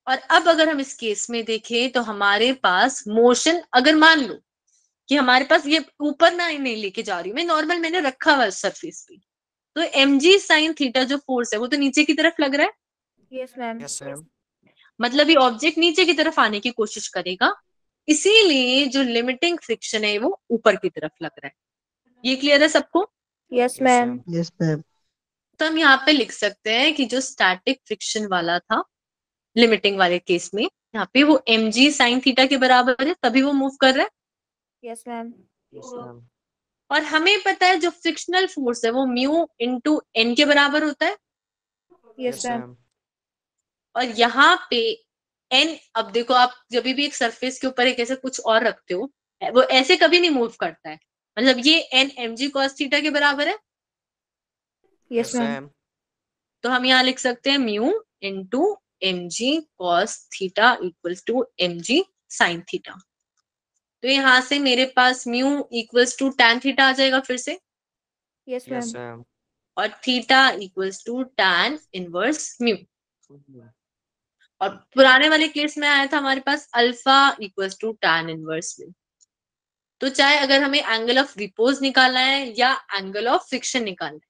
और अब अगर हम इस केस में देखें तो हमारे पास मोशन, अगर मान लो कि हमारे पास ये ऊपर ना नहीं लेके जा रही, मैं नॉर्मल मैंने रखा हुआ सरफेस पे, तो mg sin थीटा जो फोर्स है वो तो नीचे की तरफ लग रहा है। Yes ma'am. Yes ma'am. मतलब ये ऑब्जेक्ट नीचे की तरफ आने की कोशिश करेगा, इसीलिए जो लिमिटिंग फ्रिक्शन है वो ऊपर की तरफ लग रहा है। ये क्लियर है सबको? Yes ma'am. Yes ma'am. तो हम यहाँ पे लिख सकते हैं कि जो स्टैटिक फ्रिक्शन वाला था लिमिटिंग वाले केस में, यहाँ पे वो mg sin थीटा के बराबर है तभी वो मूव कर रहा है। Yes ma'am. Yes ma'am. और हमें पता है जो फ्रिक्शनल फोर्स है वो म्यू इंटू एन के बराबर होता है। Yes ma'am. और यहाँ पे एन, अब देखो आप जब भी एक सरफेस के ऊपर एक ऐसे कुछ और रखते हो वो ऐसे कभी नहीं मूव करता है। मतलब ये एन mg cos थीटा के बराबर है। Yes ma'am. तो हम यहाँ लिख सकते हैं mu into mg cos theta equals to mg sin theta. तो यहाँ से मेरे पास mu equals to tan theta आ जाएगा फिर से, यस यस मैम। मैम। और theta equals to tan inverse mu. और पुराने वाले केस में आया था हमारे पास alpha equals to tan inverse mu. तो चाहे अगर हमें एंगल ऑफ रिपोज निकालना है या एंगल ऑफ फ्रिक्शन निकालना है,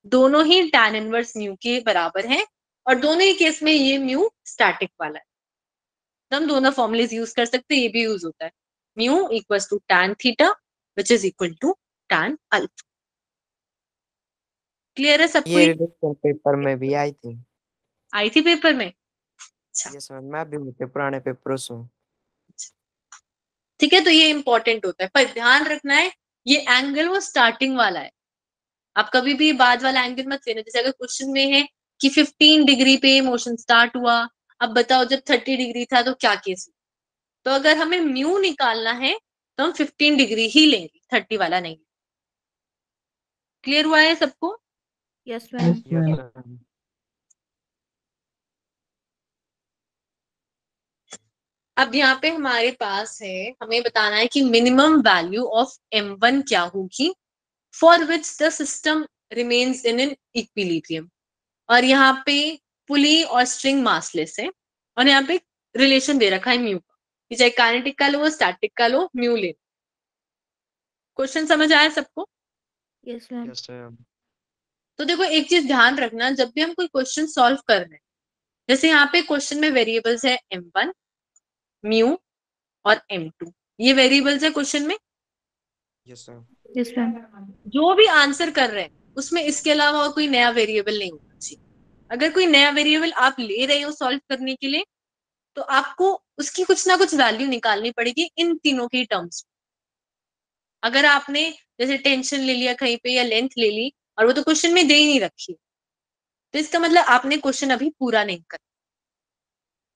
दोनों ही tan इनवर्स म्यू के बराबर हैं और दोनों ही केस में ये म्यू स्टैटिक वाला है। तो हम दोनों फॉर्मुलेज यूज कर सकते हैं, ये भी यूज होता है। Mu equals to tan theta which is equal to tan alpha. Clear है सबको? ये रिलेशन पेपर में भी आई थी। आई थी पेपर में? अच्छा यस मैम, मैं भी मुझे पुराने पेपरों से हूँ। ठीक है, तो ये इंपॉर्टेंट होता है पर ध्यान रखना है ये एंगल वो स्टार्टिंग वाला है। आप कभी भी बाद वाला एंगल मत लेना। जैसे अगर क्वेश्चन में है कि 15 डिग्री पे मोशन स्टार्ट हुआ, अब बताओ जब 30 डिग्री था तो क्या केस। तो अगर हमें म्यू निकालना है तो हम 15 डिग्री ही लेंगे, 30 वाला नहीं। क्लियर हुआ है सबको? Yes ma'am. Yes ma'am. Ma'am. अब यहाँ पे हमारे पास है, हमें बताना है कि मिनिमम वैल्यू ऑफ m1 क्या होगी for which the system remains in an equilibrium. और यहाँ पे पुली और स्ट्रिंग मासलेस है और यहाँ पे रिलेशन दे रखा है म्यू का, कि चाहे काइनेटिक का लो स्टैटिक का लो म्यू ले। क्वेश्चन समझ आया सबको? Yes ma'am. Yes ma'am. तो देखो एक चीज ध्यान रखना, जब भी हम कोई क्वेश्चन सॉल्व कर रहे हैं, जैसे यहाँ पे क्वेश्चन में वेरिएबल्स है m1 म्यू और m2, ये वेरिएबल्स है क्वेश्चन में। Yes ma'am. Yes ma'am. जो भी आंसर कर रहे हैं उसमें इसके अलावा और कोई नया वेरिएबल नहीं होना चाहिए। अगर कोई नया वेरिएबल आप ले रहे हो सॉल्व करने के लिए तो आपको उसकी कुछ ना कुछ वैल्यू निकालनी पड़ेगी इन तीनों के टर्म्स। अगर आपने जैसे टेंशन ले लिया कहीं पे या लेंथ ले ली और वो तो क्वेश्चन में दे ही नहीं रखी है। तो इसका मतलब आपने क्वेश्चन अभी पूरा नहीं कर।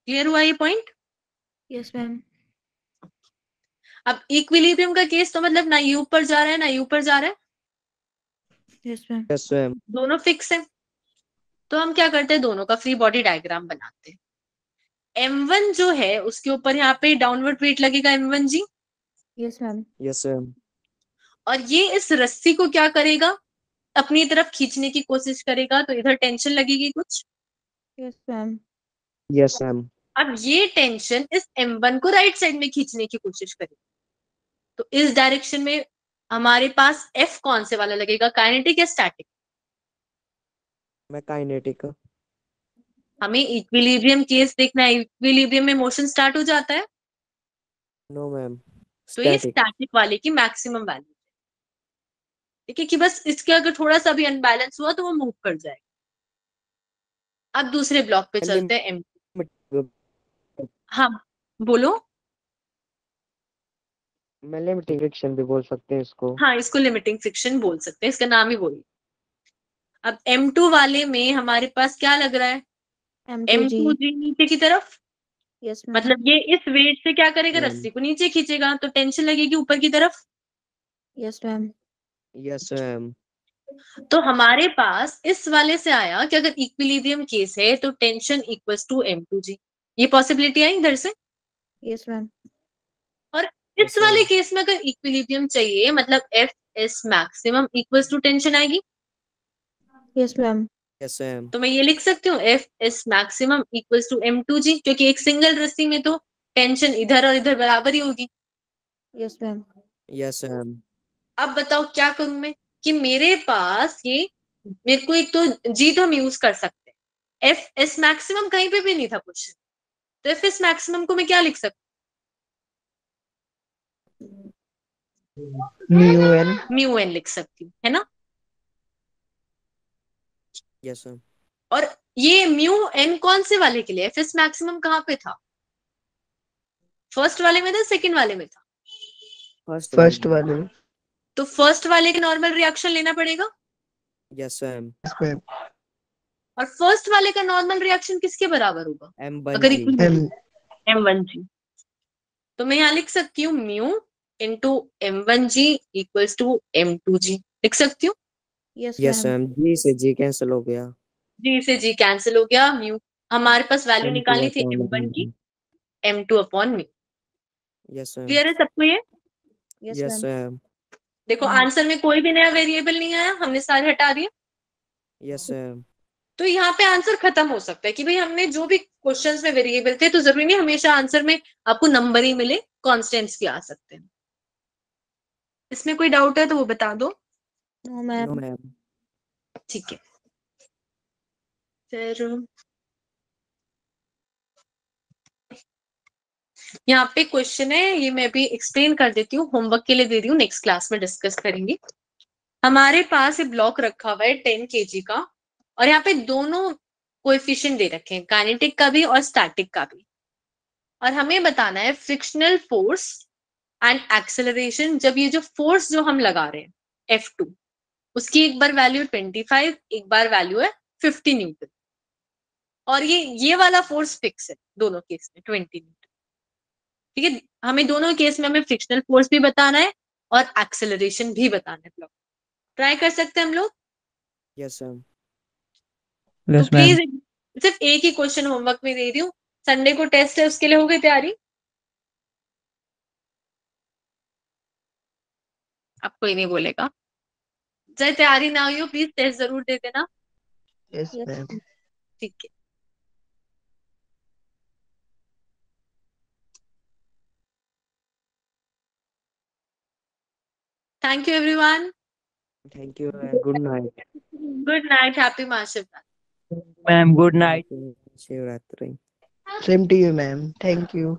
क्लियर हुआ ये पॉइंट? Yes ma'am. अब इक्विलिब्रियम का केस तो मतलब ना ये ऊपर जा रहा है ना ये ऊपर जा रहा है, यस मैम। Yes, ma'am. दोनों फिक्स है। तो हम क्या करते हैं, दोनों का फ्री बॉडी डायग्राम बनाते हैं। M1 जो है उसके ऊपर यहाँ पे डाउनवर्ड वेट लगेगा M1 जी, यस मैम। Yes, ma'am. और ये इस रस्सी को क्या करेगा, अपनी तरफ खींचने की कोशिश करेगा, तो इधर टेंशन लगेगी कुछ। Yes ma'am. Yes, ma'am. अब ये टेंशन इस M1 को राइट साइड में खींचने की कोशिश करेगी, तो इस डायरेक्शन में हमारे पास F कौन से वाला लगेगा, काइनेटिक या स्टैटिक? मैं काइनेटिक। हमें इक्विलिब्रियम केस देखना है, इक्विलिब्रियम में मोशन स्टार्ट हो जाता है, नो मैम, तो ये स्टैटिक। स्टैटिक वाले की मैक्सिमम वैल्यू। ठीक है कि बस इसके अगर थोड़ा सा भी अनबैलेंस हुआ तो वो मूव कर जाएगा। अब दूसरे ब्लॉक पे चलते हैं M2। हाँ बोलो। मैं लिमिटिंग फ्रिक्शन भी बोल सकते हैं इसको। हाँ इसको लिमिटिंग फ्रिक्शन बोल सकते हैं, इसका नाम ही बोलिए। अब M2 वाले में हमारे पास क्या लग रहा है, M2G। M2G नीचे की तरफ, यस मैम। मतलब ये इस वेट से क्या करेगा, मैम। रस्सी को नीचे खींचेगा, तो टेंशन लगेगी ऊपर की तरफ। Yes ma'am. Yes ma'am. तो हमारे पास इस वाले से आया कि अगर इक्विलिब्रियम केस है तो टेंशन इक्वल्स टू M2G, ये पॉसिबिलिटी आई इधर से। Yes ma'am. और इस Yes, वाले ma'am. केस में अगर इक्विलिब्रियम चाहिए मतलब F S maximum equals to tension आएगी, यस मैम। Yes ma'am. तो मैं ये लिख सकती हूँ F S maximum equals to M2G, क्योंकि एक सिंगल रस्सी में तो टेंशन इधर और इधर बराबर ही होगी। Yes ma'am. Yes ma'am. अब बताओ क्या करूं मैं, कि मेरे पास ये, मेरे को एक तो जी तो हम यूज कर सकते हैं, एफ एस मैक्सिमम कहीं पे भी नहीं था क्वेश्चन, तो एफ एस मैक्सिमम को मैं क्या लिख सकती म्यू एन। हूँ, म्यू एन लिख सकती हूँ, है ना। Yes ma'am. और ये म्यू एन कौन से वाले के लिए, एफ एस मैक्सिमम कहाँ पे था, फर्स्ट वाले में था सेकंड वाले में था, फर्स्ट वाले में। तो फर्स्ट वाले का नॉर्मल रिएक्शन लेना पड़ेगा। Yes ma'am. Yes ma'am. और फर्स्ट वाले का नॉर्मल रिएक्शन किसके बराबर होगा, अगर M1G। M1G, तो मैं यहाँ लिख सकती हूँ mu into M1G equals to M2G, लिख सकती हूँ। Yes yes ma'am. Ma'am, G से G कैंसिल हो गया। जी से जी कैंसिल हो गया, म्यू हमारे पास वैल्यू M2 निकालनी थी upon M1 की, M1। M2 upon mu. Yes ma'am. Clear है सबको ये? Yes yes ma'am. मैम। देखो आंसर में कोई भी नया वेरिएबल नहीं आया, हमने सारे हटा दिए, यस मैम। तो यहाँ पे आंसर खत्म हो सकता है कि भाई हमने जो भी क्वेश्चंस में वेरिएबल थे, तो जरूरी नहीं हमेशा आंसर में आपको नंबर ही मिले, कॉन्स्टेंट्स भी आ सकते हैं। इसमें कोई डाउट है तो वो बता दो। No no ma'am. मैम। ठीक है, फिर यहाँ पे क्वेश्चन है, ये मैं भी एक्सप्लेन कर देती हूँ, होमवर्क के लिए दे रही हूँ, नेक्स्ट क्लास में डिस्कस करेंगे। हमारे पास ये ब्लॉक रखा हुआ है 10 kg का, और यहाँ पे दोनों कोएफिशिएंट दे रखे हैं, काइनेटिक का भी और स्टैटिक का भी, और हमें बताना है फ्रिक्शनल फोर्स एंड एक्सेलरेशन जब ये जो फोर्स जो हम लगा रहे हैं F2, उसकी एक बार वैल्यू 25, एक बार वैल्यू है 50 न्यूटन, और ये वाला फोर्स फिक्स है दोनों केस में 20 न्यूटन। ठीक है, हमें दोनों केस में हमें फ्रिक्शनल फोर्स भी बताना है और एक्सेलरेशन भी बताना है। ब्लॉक ट्राई कर सकते हैं हम लोग। Yes ma'am. तो यस मैम। प्लीज सिर्फ एक ही क्वेश्चन होमवर्क में दे रही हूँ, संडे को टेस्ट है, उसके लिए हो गई तैयारी? अब कोई नहीं बोलेगा, चाहे तैयारी ना हुई हो प्लीज टेस्ट जरूर दे देना। Yes yes ma'am. ठीक है, thank you everyone, thank you and good night. Good night, happy Mahashivratri. Ma'am good night. Shivratri. Same to you ma'am, thank you.